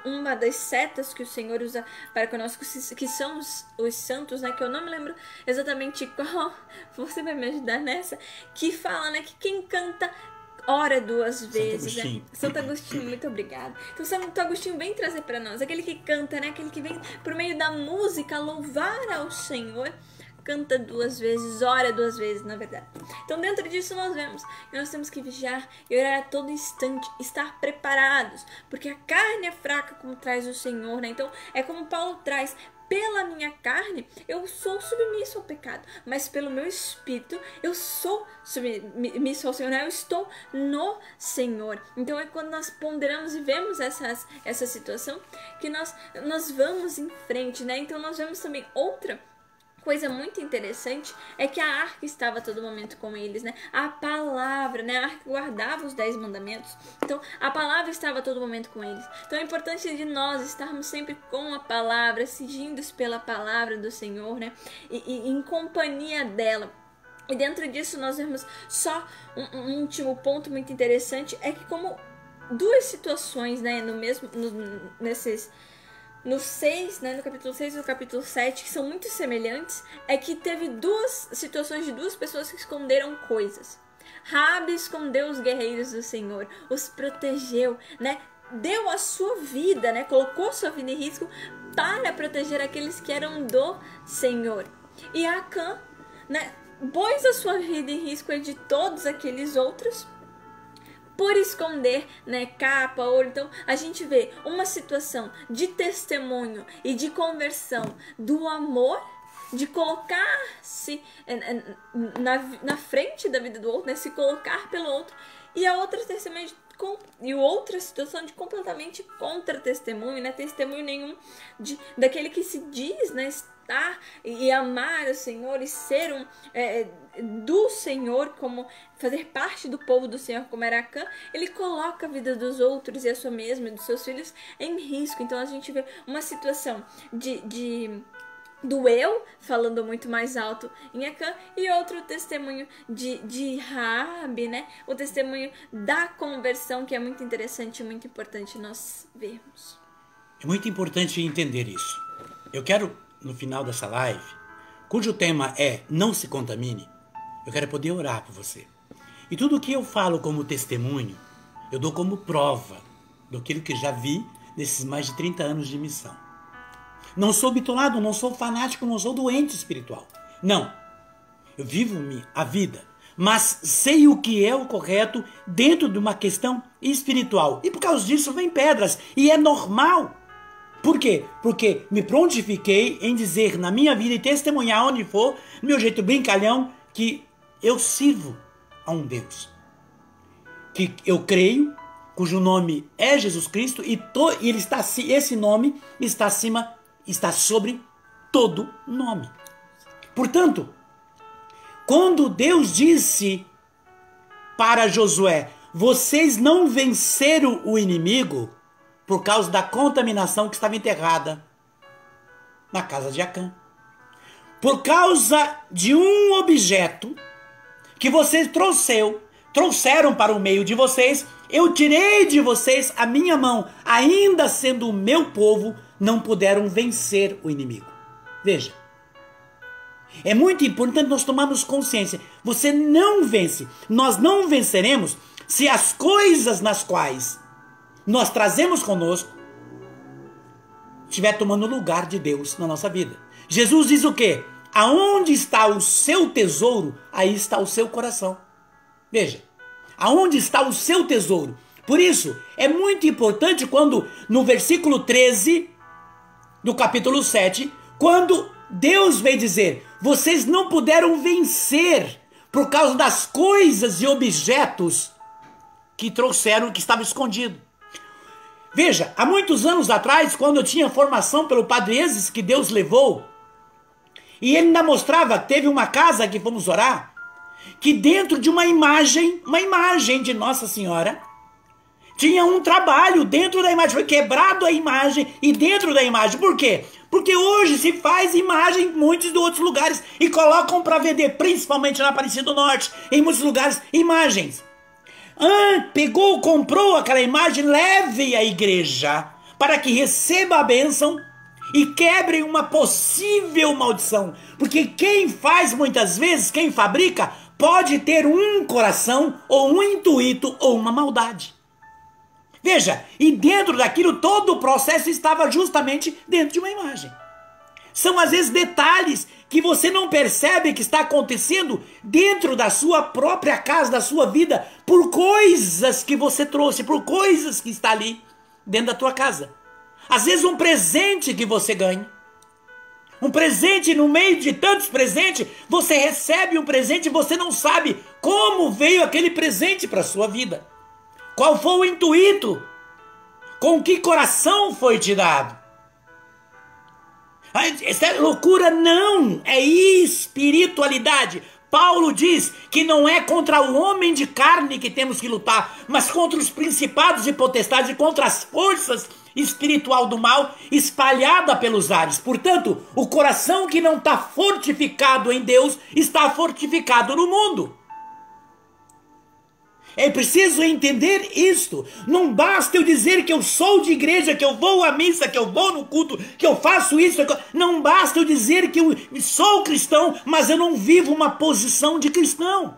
uma das setas que o Senhor usa para conosco, que são os santos, né? Que eu não me lembro exatamente qual. Você vai me ajudar nessa? Que fala, né? Que quem canta ora 2 vezes. Santo Agostinho. Né? Santo Agostinho, muito obrigada. Então Santo Agostinho vem trazer para nós, aquele que canta, né? Aquele que vem por meio da música louvar ao Senhor. Canta 2 vezes, ora 2 vezes, na verdade. Então dentro disso nós vemos que nós temos que vigiar e orar a todo instante, estar preparados, porque a carne é fraca, como traz o Senhor, né? Então é como Paulo traz: pela minha carne eu sou submisso ao pecado, mas pelo meu espírito eu sou submisso ao Senhor, né? Eu estou no Senhor. Então é quando nós ponderamos e vemos essa situação que nós vamos em frente, né? Então nós vemos também outra coisa muito interessante, é que a arca estava a todo momento com eles, né? A palavra, né? A arca guardava os 10 mandamentos. Então, a palavra estava a todo momento com eles. Então, a importância de nós estarmos sempre com a palavra, seguindo-os pela palavra do Senhor, né? E em companhia dela. E dentro disso, nós vemos só um último ponto muito interessante, é que como 2 situações, né? No 6, né, no capítulo 6 e no capítulo 7, que são muito semelhantes, é que teve 2 situações de 2 pessoas que esconderam coisas. Raabe escondeu os guerreiros do Senhor, os protegeu, né? Deu a sua vida, né? Colocou sua vida em risco para proteger aqueles que eram do Senhor. E Acã, né, pôs a sua vida em risco de todos aqueles outros por esconder, né, capa, ouro. Então a gente vê uma situação de testemunho e de conversão do amor de colocar-se na frente da vida do outro, né? Se colocar pelo outro. E a outra testemunha e outra situação de completamente contra-testemunho, né? Testemunho nenhum daquele que se diz, né? Estar e amar o Senhor e ser do Senhor, como fazer parte do povo do Senhor, como era Acã. Ele coloca a vida dos outros e a sua mesma e dos seus filhos em risco. Então a gente vê uma situação do eu falando muito mais alto em Acã, e outro testemunho de Raabe, né? O testemunho da conversão, que é muito interessante e muito importante nós vermos. É muito importante entender isso. Eu quero, no final dessa live, cujo tema é Não se contamine, eu quero poder orar por você. E tudo o que eu falo como testemunho, eu dou como prova daquilo que já vi nesses mais de 30 anos de missão. Não sou bitolado, não sou fanático, não sou doente espiritual. Não. Eu vivo a vida, mas sei o que é o correto dentro de uma questão espiritual. E por causa disso vem pedras. E é normal. Por quê? Porque me prontifiquei em dizer na minha vida e testemunhar onde for, do meu jeito brincalhão, que eu sirvo a um Deus. Que eu creio, cujo nome é Jesus Cristo, e esse nome está sobre todo nome. Portanto, quando Deus disse para Josué, vocês não venceram o inimigo por causa da contaminação que estava enterrada na casa de Acã. Por causa de um objeto que vocês trouxeram para o meio de vocês, eu tirei de vocês a minha mão, ainda sendo o meu povo, não puderam vencer o inimigo. Veja, é muito importante nós tomarmos consciência. Você não vence, nós não venceremos se as coisas nas quais nós trazemos conosco estiver tomando lugar de Deus na nossa vida. Jesus diz o quê? Aonde está o seu tesouro, aí está o seu coração. Veja, aonde está o seu tesouro? Por isso, é muito importante quando no versículo 13 do capítulo 7, quando Deus veio dizer, vocês não puderam vencer por causa das coisas e objetos que trouxeram, que estavam escondidos. Veja, há muitos anos atrás, quando eu tinha formação pelo Padre Ezes, que Deus levou, e ele ainda mostrava, teve uma casa que fomos orar, que dentro de uma imagem de Nossa Senhora, tinha um trabalho dentro da imagem, foi quebrado a imagem e dentro da imagem. Por quê? Porque hoje se faz imagem em muitos de outros lugares e colocam para vender, principalmente na Aparecida do Norte, em muitos lugares, imagens. Comprou aquela imagem, leve à igreja para que receba a bênção e quebre uma possível maldição. Porque quem faz muitas vezes, quem fabrica, pode ter um coração ou um intuito ou uma maldade. Veja, e dentro daquilo todo o processo estava justamente dentro de uma imagem. São às vezes detalhes que você não percebe que está acontecendo dentro da sua própria casa, da sua vida, por coisas que você trouxe, por coisas que está ali dentro da tua casa. Às vezes um presente que você ganha. Um presente no meio de tantos presentes, você recebe um presente e você não sabe como veio aquele presente para a sua vida. Qual foi o intuito? Com que coração foi te dado? Essa é loucura? Não, é espiritualidade. Paulo diz que não é contra o homem de carne que temos que lutar, mas contra os principados e potestades e contra as forças espiritual do mal espalhada pelos ares. Portanto, o coração que não está fortificado em Deus está fortificado no mundo. É preciso entender isto. Não basta eu dizer que eu sou de igreja, que eu vou à missa, que eu vou no culto, que eu faço isso. Não basta eu dizer que eu sou cristão, mas eu não vivo uma posição de cristão.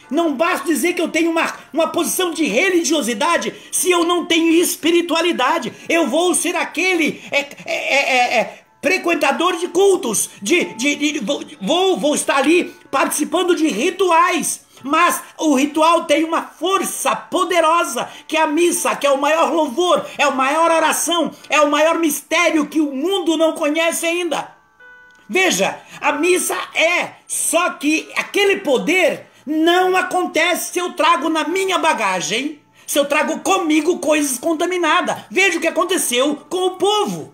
Não basta dizer que eu tenho uma posição de religiosidade se eu não tenho espiritualidade. Eu vou ser aquele frequentador de cultos, vou estar ali participando de rituais. Mas o ritual tem uma força poderosa, que é a missa, que é o maior louvor, é a maior oração, é o maior mistério que o mundo não conhece ainda. Veja, a missa só que aquele poder não acontece se eu trago na minha bagagem, se eu trago comigo coisas contaminadas. Veja o que aconteceu com o povo.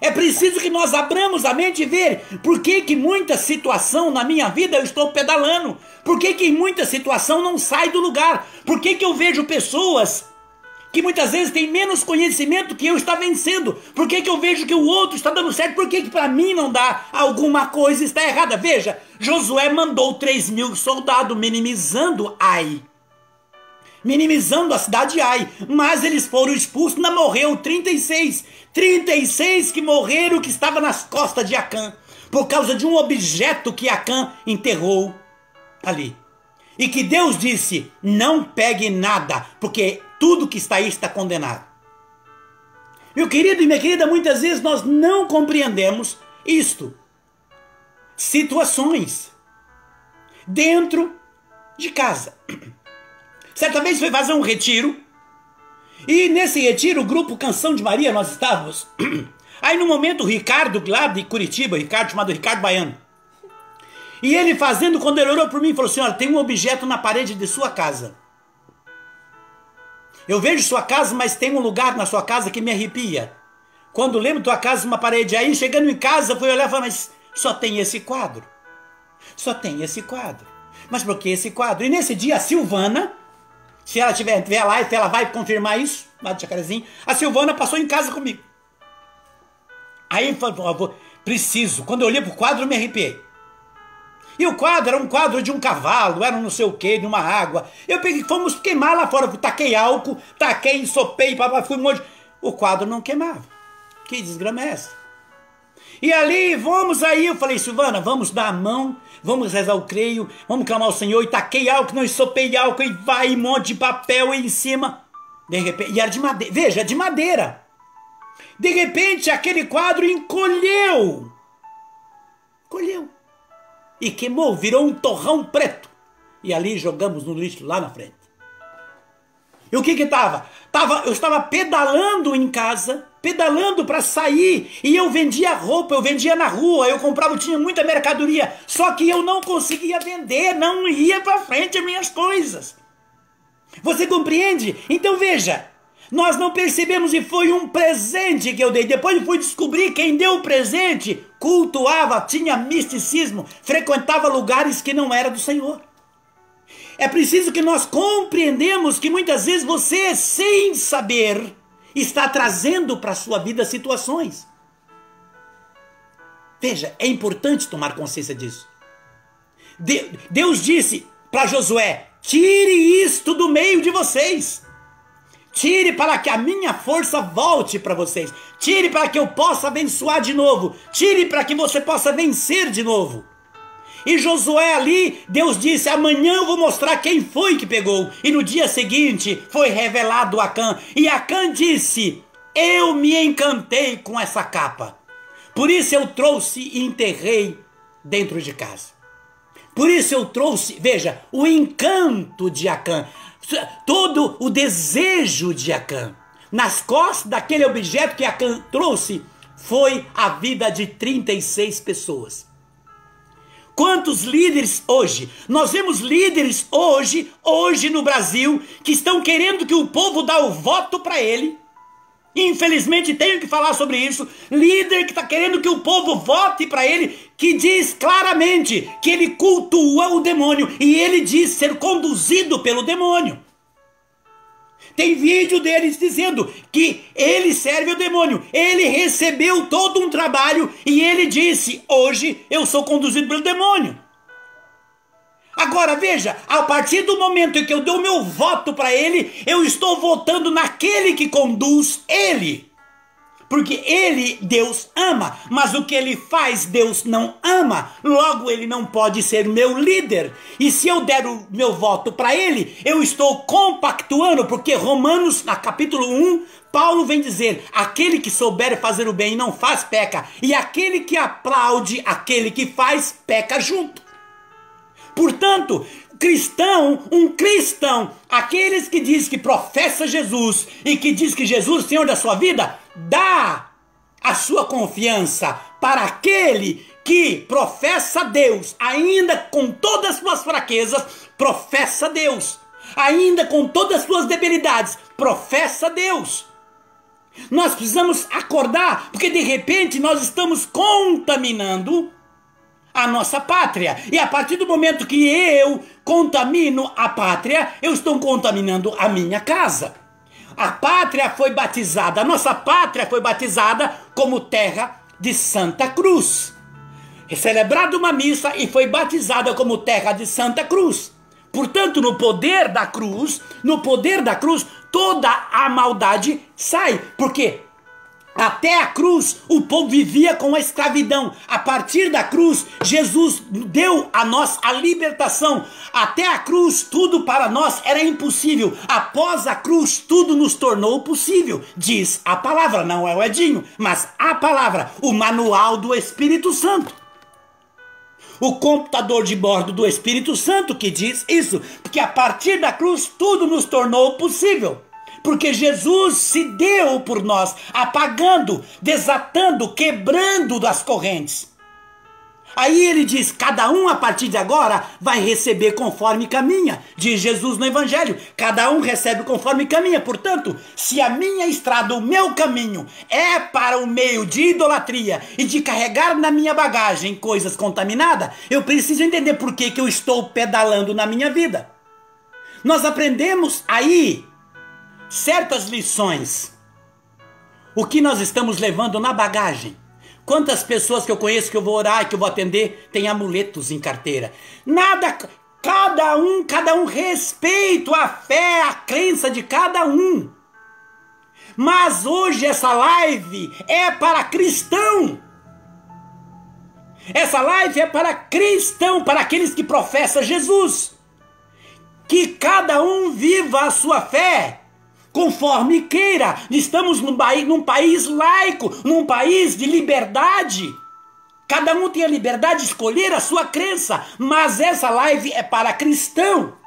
É preciso que nós abramos a mente e ver por que muita situação na minha vida eu estou pedalando. Por que em muita situação não sai do lugar. Por que eu vejo pessoas que muitas vezes têm menos conhecimento que eu está vencendo. Por que eu vejo que o outro está dando certo. Por que para mim não dá. Alguma coisa está errada. Veja, Josué mandou 3.000 soldados minimizando Ai. Minimizando a cidade de Ai, mas eles foram expulsos, não morreu 36 que morreram, que estava nas costas de Acã, por causa de um objeto que Acã enterrou ali, e que Deus disse, não pegue nada, porque tudo que está aí está condenado. Meu querido e minha querida, muitas vezes nós não compreendemos isto, situações dentro de casa. Certa vez foi fazer um retiro, e nesse retiro, o grupo Canção de Maria, nós estávamos. Aí no momento o Ricardo, lá de Curitiba, chamado Ricardo Baiano, e ele fazendo, quando ele orou por mim, falou assim, olha, tem um objeto na parede de sua casa. Eu vejo sua casa, mas tem um lugar na sua casa que me arrepia. Quando lembro tua casa, uma parede, aí chegando em casa, fui olhar e falei, mas só tem esse quadro. Só tem esse quadro. Mas por que esse quadro? E nesse dia a Silvana, se ela estiver lá, ela vai confirmar isso, lá de Jacarezinho, a Silvana passou em casa comigo. Aí falou, preciso. Quando eu olhei pro quadro, eu me arrepiei. E o quadro era um quadro de um cavalo, era um não sei o que, de uma água. Eu peguei, fomos queimar lá fora, taquei álcool, taquei, ensopei, fui um monte. O quadro não queimava. Que desgrama é essa? E ali, vamos aí, eu falei, Silvana, vamos dar a mão, vamos rezar o creio, vamos clamar ao Senhor, e taquei álcool, não ensopei álcool, e vai, um monte de papel aí em cima. De repente, e era de madeira, veja, de madeira. De repente, aquele quadro encolheu. Encolheu. E queimou, virou um torrão preto. E ali jogamos no lixo lá na frente. E o que estava? Eu estava pedalando em casa, pedalando para sair, e eu vendia roupa, eu vendia na rua, eu comprava, tinha muita mercadoria, só que eu não conseguia vender, não ia para frente as minhas coisas. Você compreende? Então veja, nós não percebemos e foi um presente que eu dei. Depois eu fui descobrir quem deu o presente, cultuava, tinha misticismo, frequentava lugares que não era do Senhor. É preciso que nós compreendamos que muitas vezes você, sem saber, está trazendo para a sua vida situações. Veja, é importante tomar consciência disso. Deus disse para Josué, tire isto do meio de vocês. Tire para que a minha força volte para vocês. Tire para que eu possa abençoar de novo. Tire para que você possa vencer de novo. E Josué ali, Deus disse, amanhã eu vou mostrar quem foi que pegou. E no dia seguinte foi revelado Acã. E Acã disse, eu me encantei com essa capa. Por isso eu trouxe e enterrei dentro de casa. Por isso eu trouxe, veja, o encanto de Acã. Todo o desejo de Acã. Nas costas daquele objeto que Acã trouxe, foi a vida de 36 pessoas. Quantos líderes hoje? Nós vemos líderes hoje no Brasil, que estão querendo que o povo dê o voto para ele. Infelizmente tenho que falar sobre isso. Líder que está querendo que o povo vote para ele, que diz claramente que ele cultua o demônio. E ele diz ser conduzido pelo demônio. Tem vídeo deles dizendo que ele serve o demônio. Ele recebeu todo um trabalho e ele disse, hoje eu sou conduzido pelo demônio. Agora veja, a partir do momento em que eu dou meu voto para ele, eu estou votando naquele que conduz ele. Porque ele, Deus ama, mas o que ele faz, Deus não ama. Logo, ele não pode ser meu líder. E se eu der o meu voto para ele, eu estou compactuando, porque Romanos, na capítulo 1, Paulo vem dizer, aquele que souber fazer o bem e não faz, peca. E aquele que aplaude, aquele que faz, peca junto. Portanto, um cristão, aqueles que diz que professa Jesus e que diz que Jesus é o Senhor da sua vida, dá a sua confiança para aquele que professa Deus, ainda com todas as suas fraquezas, professa Deus, ainda com todas as suas debilidades, professa Deus. Nós precisamos acordar, porque de repente nós estamos contaminando a nossa pátria. E a partir do momento que eu contamino a pátria, eu estou contaminando a minha casa. A pátria foi batizada, a nossa pátria foi batizada como terra de Santa Cruz. É celebrada uma missa e foi batizada como terra de Santa Cruz. Portanto, no poder da cruz, toda a maldade sai. Porque até a cruz o povo vivia com a escravidão. A partir da cruz, Jesus deu a nós a libertação. Até a cruz, tudo para nós era impossível. Após a cruz, tudo nos tornou possível. Diz a palavra, não é o Edinho, mas a palavra, o manual do Espírito Santo. O computador de bordo do Espírito Santo que diz isso. Porque a partir da cruz, tudo nos tornou possível. Porque Jesus se deu por nós, apagando, desatando, quebrando das correntes. Aí ele diz, cada um a partir de agora vai receber conforme caminha. Diz Jesus no Evangelho, cada um recebe conforme caminha. Portanto, se a minha estrada, o meu caminho é para o meio de idolatria e de carregar na minha bagagem coisas contaminadas, eu preciso entender por que eu estou pedalando na minha vida. Nós aprendemos aí certas lições. O que nós estamos levando na bagagem? Quantas pessoas que eu conheço, que eu vou orar, que eu vou atender, tem amuletos em carteira? Nada, cada um respeito a fé, a crença de cada um. Mas hoje essa live é para cristão. Essa live é para cristão, para aqueles que professam Jesus. Que cada um viva a sua fé conforme queira. Estamos num país laico, num país de liberdade. Cada um tem a liberdade de escolher a sua crença, mas essa live é para cristão.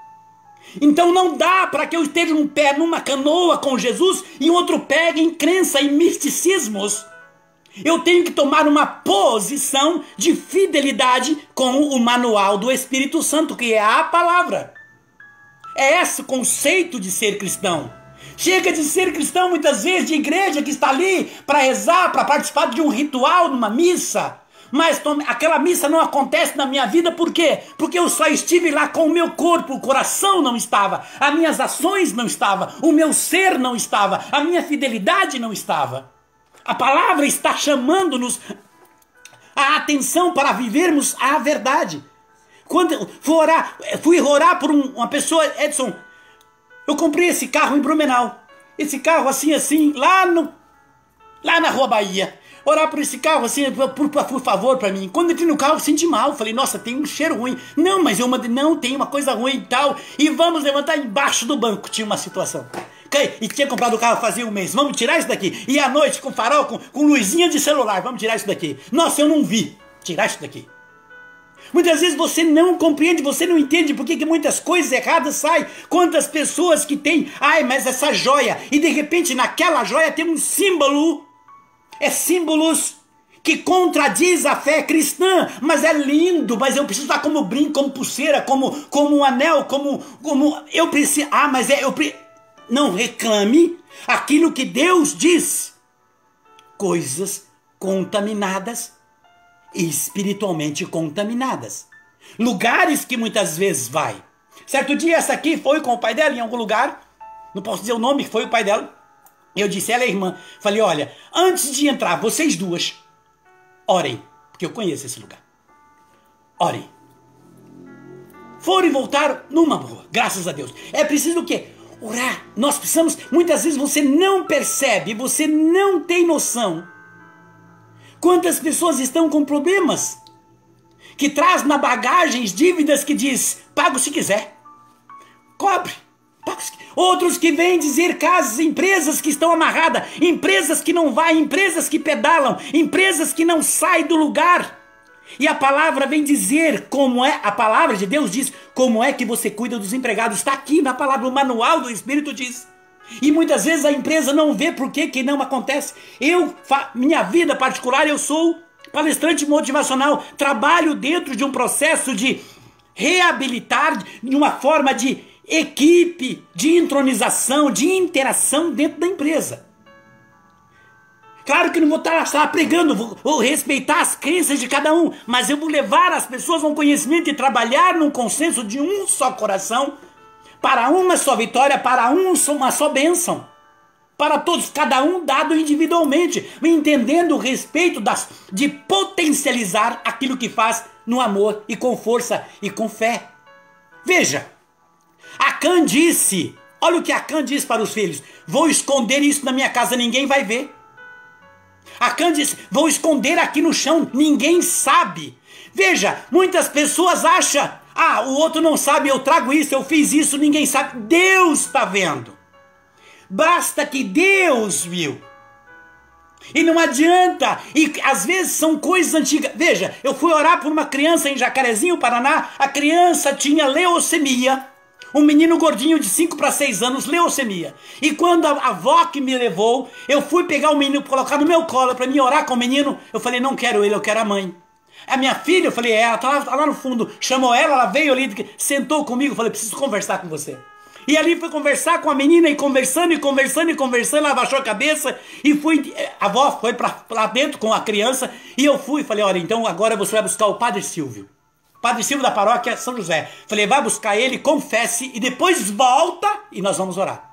Então não dá para que eu esteja um pé numa canoa com Jesus e o outro pé em crença e misticismos. Eu tenho que tomar uma posição de fidelidade com o manual do Espírito Santo, que é a palavra. É esse o conceito de ser cristão. Chega de ser cristão muitas vezes de igreja que está ali para rezar, para participar de um ritual, numa missa. Mas aquela missa não acontece na minha vida, por quê? Porque eu só estive lá com o meu corpo, o coração não estava, as minhas ações não estavam, o meu ser não estava, a minha fidelidade não estava. A palavra está chamando-nos a atenção para vivermos a verdade. Quando eu fui orar por uma pessoa, Edson, eu comprei esse carro em Blumenau. Esse carro assim, lá na Rua Bahia. Orar por esse carro assim, por favor, para mim. Quando eu entrei no carro, eu senti mal. Falei, nossa, tem um cheiro ruim. Não, mas eu mandei, não, tem uma coisa ruim e tal. E vamos levantar embaixo do banco. Tinha uma situação. E tinha comprado o carro fazia um mês. Vamos tirar isso daqui. E à noite, com farol, com luzinha de celular. Vamos tirar isso daqui. Nossa, eu não vi. Tirar isso daqui. Muitas vezes você não compreende, você não entende por que muitas coisas erradas saem. Quantas pessoas que têm, mas essa joia, e de repente naquela joia tem um símbolo, símbolos que contradiz a fé cristã, mas é lindo, mas eu preciso estar como brinco, como pulseira, como um anel, como eu preciso, não reclame aquilo que Deus diz. Coisas contaminadas, espiritualmente contaminadas. Lugares que muitas vezes vai. Certo dia essa aqui foi com o pai dela em algum lugar, não posso dizer o nome, que foi o pai dela. Eu disse, ela é irmã. Falei, olha, antes de entrar, vocês duas, orem, porque eu conheço esse lugar. Orem. Foram e voltaram numa boa, graças a Deus. É preciso o quê? Orar. Nós precisamos, muitas vezes você não percebe, você não tem noção quantas pessoas estão com problemas, que traz na bagagem dívidas que diz, pago se quiser, cobre, pago se quiser. Outros que vêm dizer casas, empresas que estão amarradas, empresas que não vai, empresas que pedalam, empresas que não saem do lugar. E a palavra vem dizer como é, a palavra de Deus diz como é que você cuida dos empregados. Está aqui na palavra, o manual do Espírito diz. E muitas vezes a empresa não vê por que não acontece. Minha vida particular, eu sou palestrante motivacional. Trabalho dentro de um processo de reabilitar, de uma forma de equipe, de entronização, de interação dentro da empresa. Claro que não vou estar pregando, vou respeitar as crenças de cada um, mas eu vou levar as pessoas a um conhecimento e trabalhar num consenso de um só coração, para uma só vitória, para uma só bênção. Para todos, cada um dado individualmente, entendendo o respeito de potencializar aquilo que faz no amor e com força e com fé. Veja, Acã disse, olha o que Acã disse para os filhos: vou esconder isso na minha casa, ninguém vai ver. Acã disse: vou esconder aqui no chão, ninguém sabe. Veja, muitas pessoas acham, o outro não sabe, eu trago isso, eu fiz isso, ninguém sabe. Deus está vendo. Basta que Deus viu. E não adianta, e às vezes são coisas antigas. Veja, eu fui orar por uma criança em Jacarezinho, Paraná. A criança tinha leucemia. Um menino gordinho de 5 para 6 anos, leucemia. E quando a avó que me levou, eu fui pegar o menino, colocar no meu colo para mim orar com o menino. Eu falei: não quero ele, eu quero a mãe. A minha filha, eu falei: ela tá lá no fundo. Chamou ela veio ali, sentou comigo. Eu falei: preciso conversar com você. E ali fui conversar com a menina, e conversando, ela abaixou a cabeça, e fui, a avó foi lá dentro com a criança, e eu fui, falei: olha, então agora você vai buscar o Padre Silvio. Padre Silvio da paróquia São José. Falei: vai buscar ele, confesse, e depois volta, e nós vamos orar.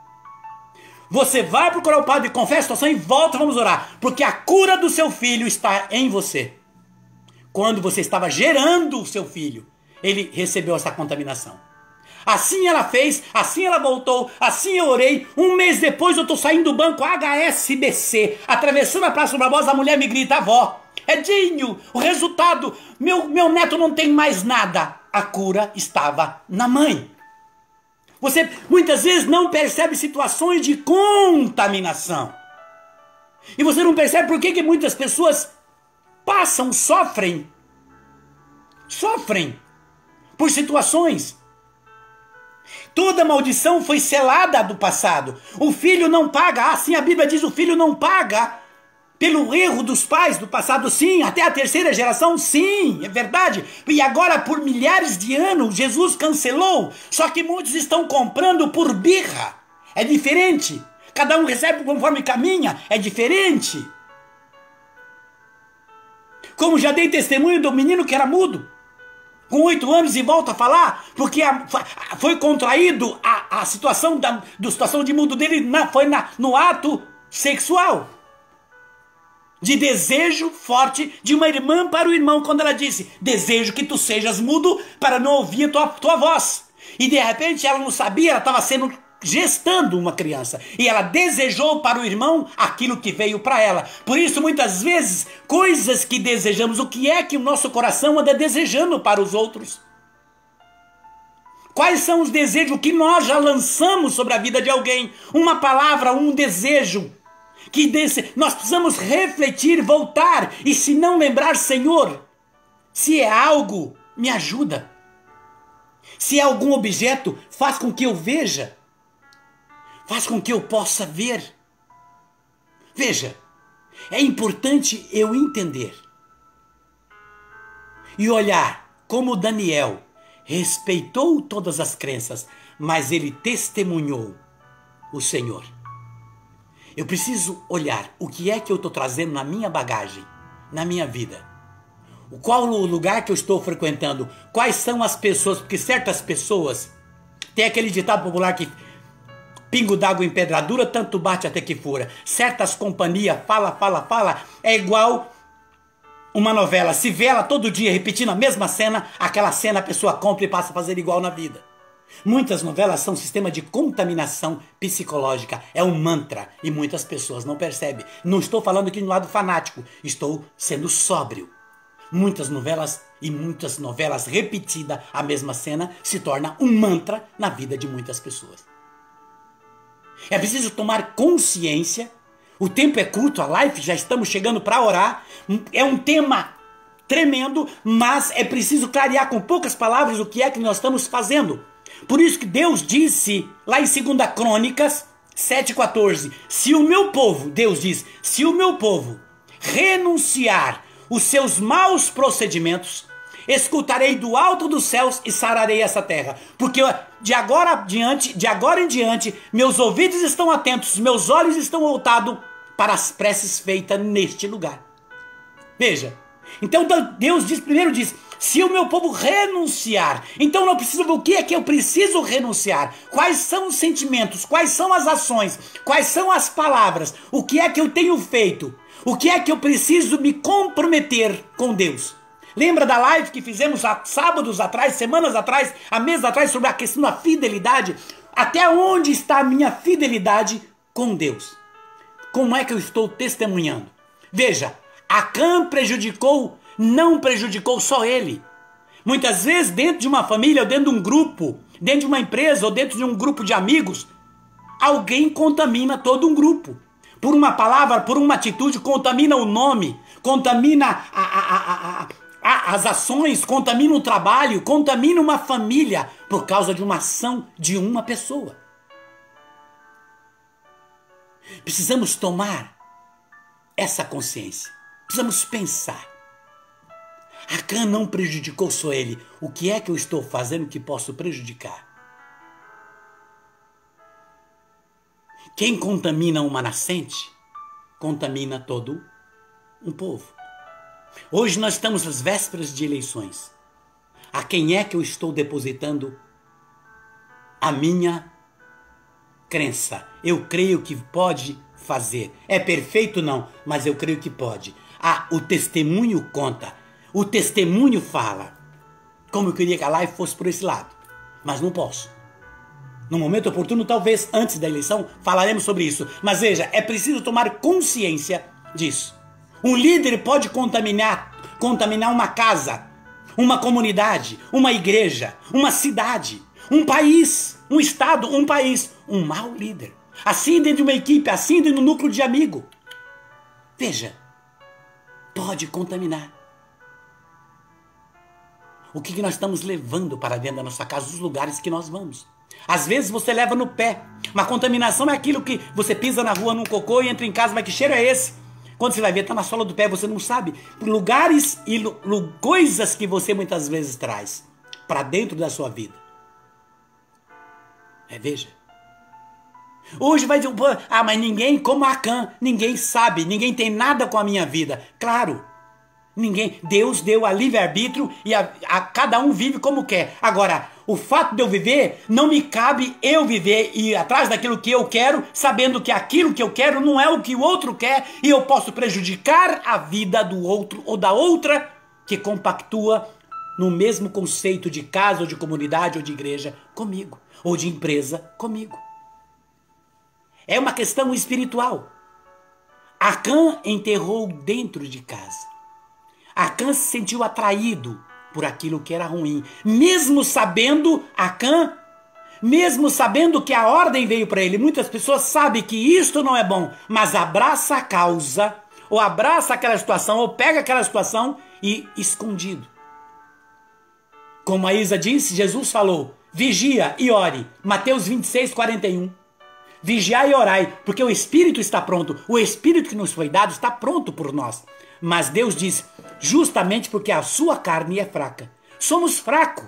Você vai procurar o padre, confessa a situação, e volta, vamos orar. Porque a cura do seu filho está em você. Quando você estava gerando o seu filho, ele recebeu essa contaminação. Assim ela fez, assim ela voltou, assim eu orei. Um mês depois eu estou saindo do banco HSBC, atravessando a Praça Barbosa, a mulher me grita: avó, Edinho, o resultado, meu neto não tem mais nada. A cura estava na mãe. Você muitas vezes não percebe situações de contaminação. E você não percebe por que muitas pessoas sofrem por situações. Toda maldição foi selada do passado. O filho não paga. Assim a Bíblia diz: o filho não paga pelo erro dos pais do passado. Sim, até a terceira geração, sim, é verdade. E agora por milhares de anos Jesus cancelou. Só que muitos estão comprando por birra. É diferente. Cada um recebe conforme caminha. É diferente. Como já dei testemunho do menino que era mudo, com 8 anos, e volta a falar, porque foi contraído a situação situação de mudo dele, foi no ato sexual. De desejo forte de uma irmã para o irmão, quando ela disse: desejo que tu sejas mudo para não ouvir tua voz. E de repente ela não sabia, ela estava gestando uma criança, e ela desejou para o irmão aquilo que veio para ela. Por isso, muitas vezes, coisas que desejamos, o que é que o nosso coração anda desejando para os outros? Quais são os desejos que nós já lançamos sobre a vida de alguém? Uma palavra, um desejo, nós precisamos refletir, voltar, e se não lembrar: Senhor, se é algo, me ajuda. Se é algum objeto, faz com que eu veja. Faz com que eu possa ver. Veja, é importante eu entender e olhar como Daniel respeitou todas as crenças, mas ele testemunhou o Senhor. Eu preciso olhar o que é que eu estou trazendo na minha bagagem, na minha vida. Qual o lugar que eu estou frequentando? Quais são as pessoas? Porque certas pessoas, tem aquele ditado popular que pingo d'água em pedra dura, tanto bate até que fura. Certas companhias, fala, é igual uma novela. Se vê ela todo dia repetindo a mesma cena, aquela cena a pessoa compra e passa a fazer igual na vida. Muitas novelas são um sistema de contaminação psicológica, é um mantra, e muitas pessoas não percebem. Não estou falando aqui no lado fanático, estou sendo sóbrio. Muitas novelas repetidas, a mesma cena se torna um mantra na vida de muitas pessoas. É preciso tomar consciência. O tempo é curto, a live, já estamos chegando para orar. É um tema tremendo, mas é preciso clarear com poucas palavras o que é que nós estamos fazendo. Por isso que Deus disse lá em 2 Crônicas, 7,14. Se o meu povo, Deus diz, se o meu povo renunciar os seus maus procedimentos, escutarei do alto dos céus e sararei essa terra. Porque de agora em diante, meus ouvidos estão atentos, meus olhos estão voltados para as preces feitas neste lugar. Veja, então Deus diz, primeiro diz, se o meu povo renunciar, então não preciso, o que é que eu preciso renunciar? Quais são os sentimentos? Quais são as ações? Quais são as palavras? O que é que eu tenho feito? O que é que eu preciso me comprometer com Deus? Lembra da live que fizemos há sábados atrás, semanas atrás, há meses atrás, sobre a questão da fidelidade? Até onde está a minha fidelidade com Deus? Como é que eu estou testemunhando? Veja, Acã não prejudicou só ele. Muitas vezes dentro de uma família, ou dentro de um grupo, dentro de uma empresa, ou dentro de um grupo de amigos, alguém contamina todo um grupo. Por uma palavra, por uma atitude, contamina o nome, contamina as ações, contamina o trabalho, contamina uma família, por causa de uma ação de uma pessoa. Precisamos tomar essa consciência. Precisamos pensar. Acã não prejudicou só ele. O que é que eu estou fazendo que posso prejudicar? Quem contamina uma nascente, contamina todo um povo. Hoje nós estamos às vésperas de eleições. A quem é que eu estou depositando a minha crença? Eu creio que pode fazer. É perfeito? Não, mas eu creio que pode. O testemunho conta. O testemunho fala. Como eu queria que a live fosse por esse lado. Mas não posso. No momento oportuno, talvez antes da eleição, falaremos sobre isso. Mas veja, é preciso tomar consciência disso. Um líder pode contaminar uma casa, uma comunidade, uma igreja, uma cidade, um país, um estado, um país. Um mau líder. Assim dentro de uma equipe, assim dentro de um núcleo de amigo. Veja, pode contaminar. O que nós estamos levando para dentro da nossa casa, os lugares que nós vamos. Às vezes você leva no pé. Uma contaminação é aquilo que você pisa na rua num cocô e entra em casa, mas que cheiro é esse? Quando você vai ver, está na sola do pé, você não sabe. Lugares e coisas que você muitas vezes traz para dentro da sua vida. Veja. Hoje vai dizer, mas ninguém como Acã, ninguém sabe, ninguém tem nada com a minha vida. Claro. Ninguém, Deus deu a livre-arbítrio e a cada um vive como quer. Agora, o fato de eu viver, não me cabe eu viver e ir atrás daquilo que eu quero, sabendo que aquilo que eu quero não é o que o outro quer e eu posso prejudicar a vida do outro ou da outra que compactua no mesmo conceito de casa ou de comunidade ou de igreja comigo, ou de empresa comigo. É uma questão espiritual. Acã enterrou dentro de casa. Acã se sentiu atraído por aquilo que era ruim. Mesmo sabendo, Acã, mesmo sabendo que a ordem veio para ele. Muitas pessoas sabem que isto não é bom, mas abraça a causa, ou abraça aquela situação, ou pega aquela situação e escondido. Como a Isa disse, Jesus falou, vigia e ore. Mateus 26, 41. Vigiai e orai, porque o Espírito está pronto. O Espírito que nos foi dado está pronto por nós. Mas Deus diz, justamente porque a sua carne é fraca. Somos fracos.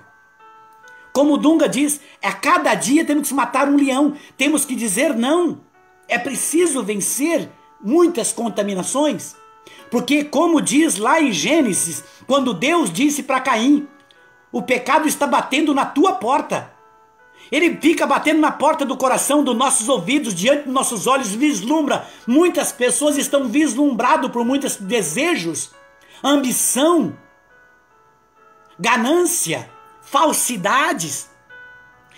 Como o Dunga diz, a cada dia temos que matar um leão. Temos que dizer não. É preciso vencer muitas contaminações. Porque como diz lá em Gênesis, quando Deus disse para Caim, o pecado está batendo na tua porta. Ele fica batendo na porta do coração, dos nossos ouvidos, diante dos nossos olhos, vislumbra. Muitas pessoas estão vislumbradas por muitos desejos, ambição, ganância, falsidades.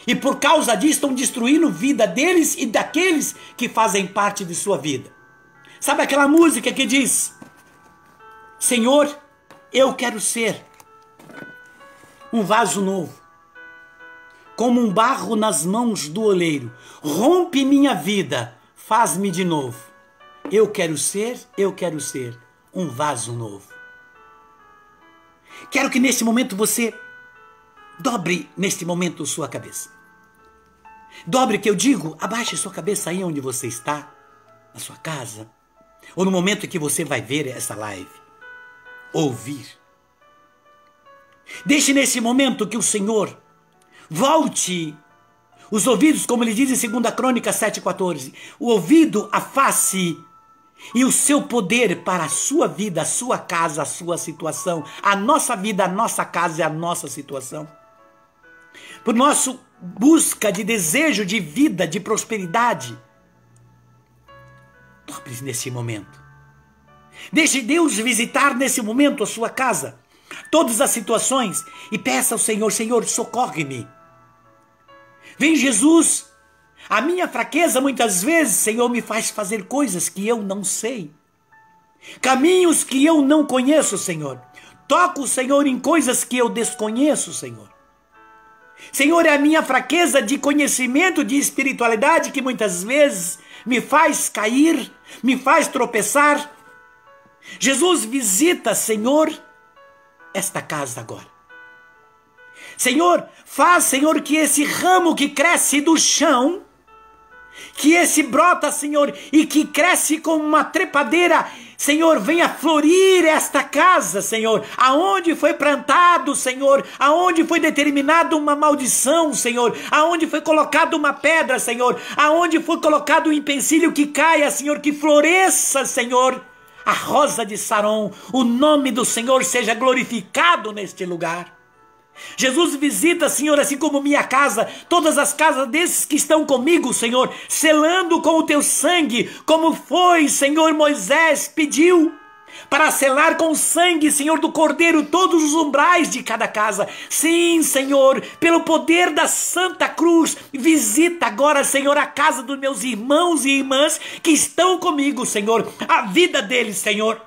E por causa disso estão destruindo a vida deles e daqueles que fazem parte de sua vida. Sabe aquela música que diz, Senhor, eu quero ser um vaso novo. Como um barro nas mãos do oleiro. Rompe minha vida, faz-me de novo. Eu quero ser um vaso novo. Quero que neste momento você dobre neste momento sua cabeça. Dobre o que eu digo, abaixe sua cabeça aí onde você está, na sua casa, ou no momento em que você vai ver essa live, ouvir. Deixe nesse momento que o Senhor volte os ouvidos, como ele diz em 2 Crônicas 7,14, o ouvido, a face e o seu poder para a sua vida, a sua casa, a sua situação, a nossa vida, a nossa casa e a nossa situação. Por nossa busca de desejo de vida, de prosperidade. Dobre nesse momento. Deixe Deus visitar nesse momento a sua casa, todas as situações, e peça ao Senhor: Senhor, socorre-me. Vem Jesus. A minha fraqueza muitas vezes, Senhor, me faz fazer coisas que eu não sei. Caminhos que eu não conheço, Senhor. Toco, Senhor, em coisas que eu desconheço, Senhor. Senhor, é a minha fraqueza de conhecimento, de espiritualidade, que muitas vezes me faz cair, me faz tropeçar. Jesus, visita, Senhor, esta casa agora. Senhor, faz, Senhor, que esse ramo que cresce do chão, que esse brota, Senhor, e que cresce como uma trepadeira, Senhor, venha florir esta casa, Senhor, aonde foi plantado, Senhor, aonde foi determinada uma maldição, Senhor, aonde foi colocada uma pedra, Senhor, aonde foi colocado um empecilho que caia, Senhor, que floresça, Senhor, a rosa de Saron, o nome do Senhor seja glorificado neste lugar. Jesus, visita, Senhor, assim como minha casa, todas as casas desses que estão comigo, Senhor, selando com o teu sangue, como foi, Senhor, Moisés pediu, para selar com o sangue, Senhor, do Cordeiro, todos os umbrais de cada casa. Sim, Senhor, pelo poder da Santa Cruz, visita agora, Senhor, a casa dos meus irmãos e irmãs que estão comigo, Senhor, a vida deles, Senhor.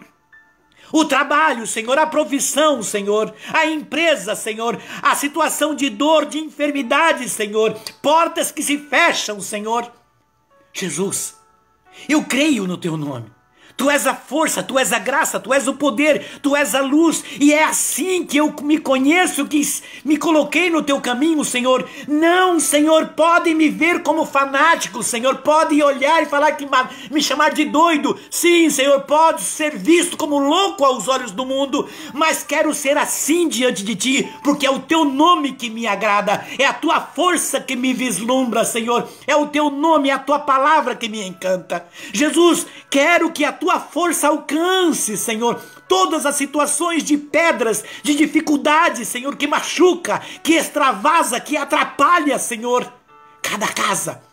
O trabalho, Senhor, a profissão, Senhor, a empresa, Senhor, a situação de dor, de enfermidade, Senhor, portas que se fecham, Senhor. Jesus, eu creio no teu nome. Tu és a força, tu és a graça, tu és o poder, tu és a luz, e é assim que eu me conheço, que me coloquei no teu caminho, Senhor. Não, Senhor, podem me ver como fanático, Senhor, podem olhar e falar que me chamar de doido. Sim, Senhor, pode ser visto como louco aos olhos do mundo, mas quero ser assim diante de ti, porque é o teu nome que me agrada, é a tua força que me vislumbra, Senhor, é o teu nome, é a tua palavra que me encanta. Jesus, quero que a tua força alcance, Senhor, todas as situações de pedras, de dificuldade, Senhor, que machuca, que extravasa, que atrapalha, Senhor, cada casa.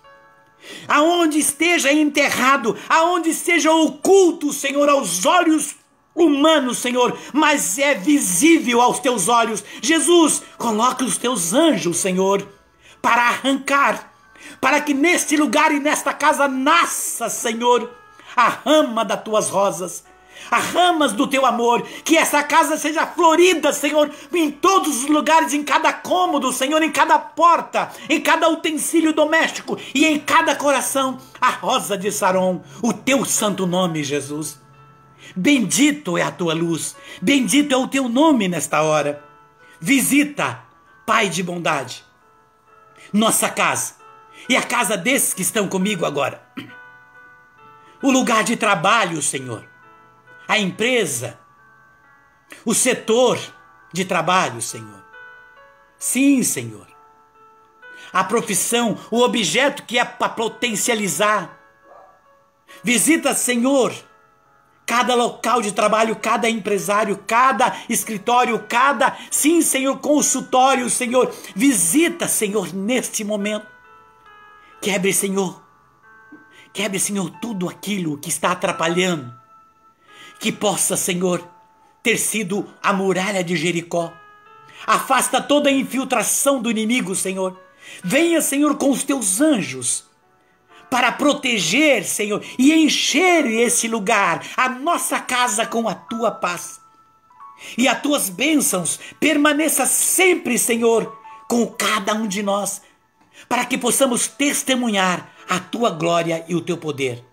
Aonde esteja enterrado, aonde esteja oculto, Senhor, aos olhos humanos, Senhor, mas é visível aos teus olhos. Jesus, coloque os teus anjos, Senhor, para arrancar, para que neste lugar e nesta casa nasça, Senhor, a rama das tuas rosas, as ramas do teu amor, que essa casa seja florida, Senhor, em todos os lugares, em cada cômodo, Senhor, em cada porta, em cada utensílio doméstico e em cada coração, a rosa de Saron, o teu santo nome, Jesus. Bendito é a tua luz, bendito é o teu nome nesta hora. Visita, Pai de bondade, nossa casa e a casa desses que estão comigo agora. O lugar de trabalho, Senhor, a empresa, o setor de trabalho, Senhor. Sim, Senhor. A profissão, o objeto que é para potencializar. Visita, Senhor, cada local de trabalho, cada empresário, cada escritório, sim, Senhor, consultório, Senhor. Visita, Senhor, neste momento. Quebre, Senhor, tudo aquilo que está atrapalhando, que possa, Senhor, ter sido a muralha de Jericó. Afasta toda a infiltração do inimigo, Senhor. Venha, Senhor, com os teus anjos, para proteger, Senhor, e encher esse lugar, a nossa casa, com a tua paz. E as tuas bênçãos permaneça sempre, Senhor, com cada um de nós, para que possamos testemunhar a tua glória e o teu poder.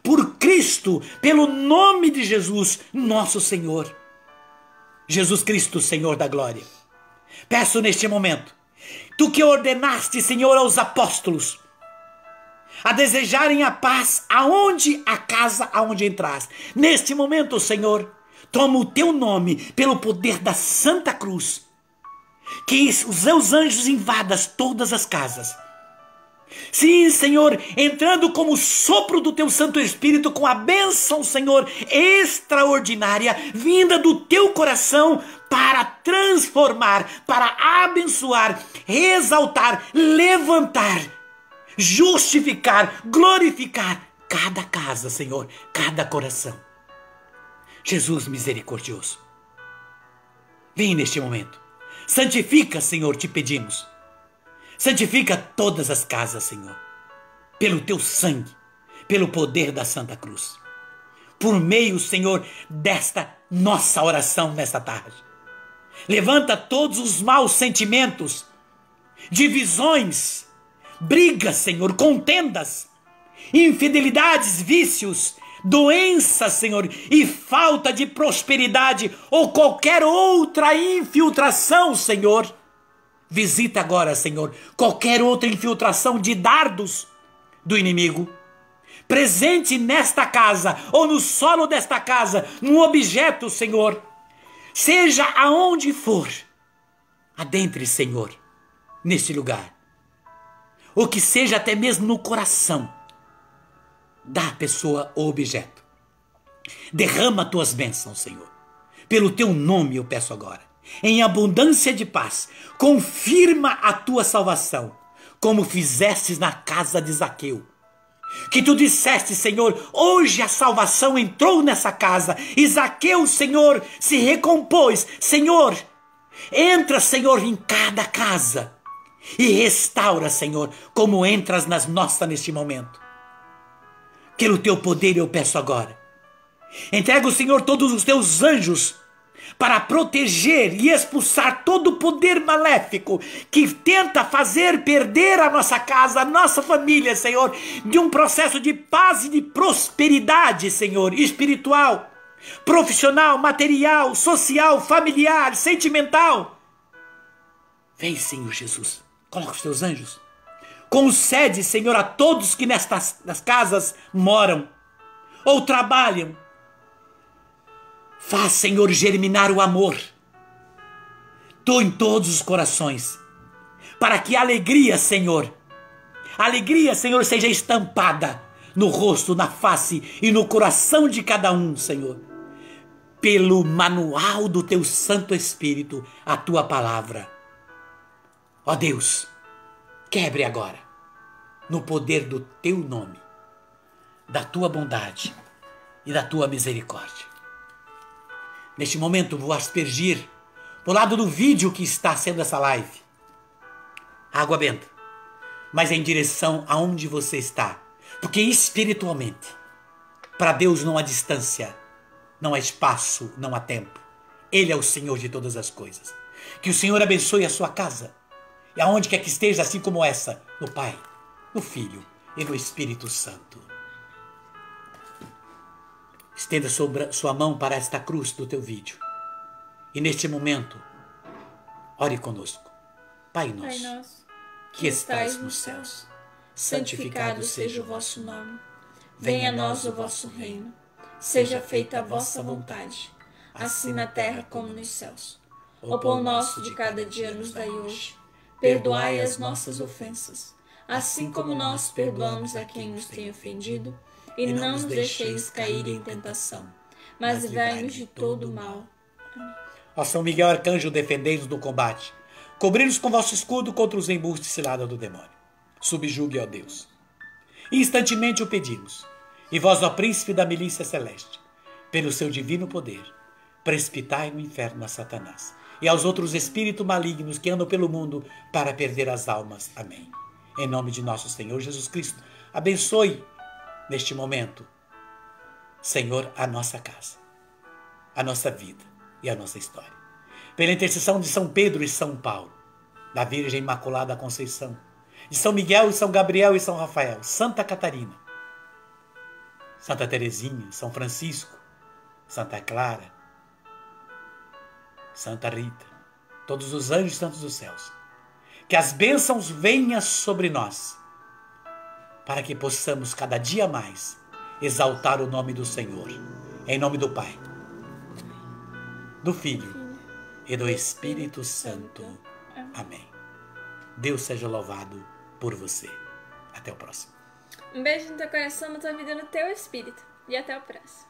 Por Cristo, pelo nome de Jesus, nosso Senhor. Jesus Cristo, Senhor da glória. Peço neste momento, tu que ordenaste, Senhor, aos apóstolos, a desejarem a paz aonde a casa aonde entras. Neste momento, Senhor, toma o teu nome pelo poder da Santa Cruz, que os seus anjos invadam todas as casas. Sim, Senhor, entrando como o sopro do teu Santo Espírito, com a bênção, Senhor, extraordinária, vinda do teu coração para transformar, para abençoar, exaltar, levantar, justificar, glorificar cada casa, Senhor, cada coração. Jesus misericordioso, vem neste momento. Santifica, Senhor, te pedimos. Santifica todas as casas, Senhor, pelo teu sangue, pelo poder da Santa Cruz. Por meio, Senhor, desta nossa oração nesta tarde. Levanta todos os maus sentimentos, divisões, brigas, Senhor, contendas, infidelidades, vícios, doenças, Senhor, e falta de prosperidade ou qualquer outra infiltração, Senhor. Visita agora, Senhor, qualquer outra infiltração de dardos do inimigo, presente nesta casa ou no solo desta casa, num objeto, Senhor, seja aonde for, adentre, Senhor, neste lugar, ou que seja até mesmo no coração da pessoa ou objeto. Derrama tuas bênçãos, Senhor, pelo teu nome eu peço agora. Em abundância de paz, confirma a tua salvação, como fizestes na casa de Zaqueu. Que tu disseste, Senhor, hoje a salvação entrou nessa casa, e Zaqueu, Senhor, se recompôs. Senhor, entra, Senhor, em cada casa, e restaura, Senhor, como entras nas nossas neste momento. Pelo teu poder eu peço agora. Entrega, Senhor, todos os teus anjos, para proteger e expulsar todo o poder maléfico que tenta fazer perder a nossa casa, a nossa família, Senhor, de um processo de paz e de prosperidade, Senhor, espiritual, profissional, material, social, familiar, sentimental. Vem, Senhor Jesus, coloca os teus anjos, concede, Senhor, a todos que nas casas moram ou trabalham. Faz, Senhor, germinar o amor em todos os corações, para que a alegria, Senhor, seja estampada no rosto, na face e no coração de cada um, Senhor, pelo manual do teu Santo Espírito, a tua palavra. Ó Deus, quebre agora, no poder do teu nome, da tua bondade e da tua misericórdia. Neste momento vou aspergir do lado do vídeo que está sendo essa live água benta, mas em direção aonde você está, porque espiritualmente para Deus não há distância, não há espaço, não há tempo. Ele é o Senhor de todas as coisas. Que o Senhor abençoe a sua casa, e aonde quer que esteja, assim como essa, no Pai, no Filho e no Espírito Santo. Estenda sua mão para esta cruz do teu vídeo. E neste momento, ore conosco. Pai nosso, que estais nos céus, santificado seja o vosso nome. Venha a nós o vosso reino. Seja feita a vossa vontade, assim na terra como nos céus. O pão nosso de cada dia nos dai hoje. Perdoai as nossas ofensas, assim como nós perdoamos a quem nos tem ofendido. E não nos deixeis cair em tentação, mas livrai-nos de todo o mal. Amém. Ó São Miguel Arcanjo, defendei-nos no combate. Cobri-nos com vosso escudo contra os embustes e ciladas do demônio. Subjugue, ó Deus. Instantemente o pedimos. E vós, ó Príncipe da milícia celeste, pelo seu divino poder, precipitai no inferno a Satanás e aos outros espíritos malignos que andam pelo mundo para perder as almas. Amém. Em nome de nosso Senhor Jesus Cristo, abençoe neste momento, Senhor, a nossa casa, a nossa vida e a nossa história. Pela intercessão de São Pedro e São Paulo, da Virgem Imaculada Conceição, de São Miguel e São Gabriel e São Rafael, Santa Catarina, Santa Teresinha, São Francisco, Santa Clara, Santa Rita, todos os anjos santos dos céus, que as bênçãos venham sobre nós, para que possamos cada dia mais exaltar o nome do Senhor. Em nome do Pai, do Filho e do Espírito Santo. Amém. Deus seja louvado por você. Até o próximo. Um beijo no teu coração, na tua vida e no teu espírito. E até o próximo.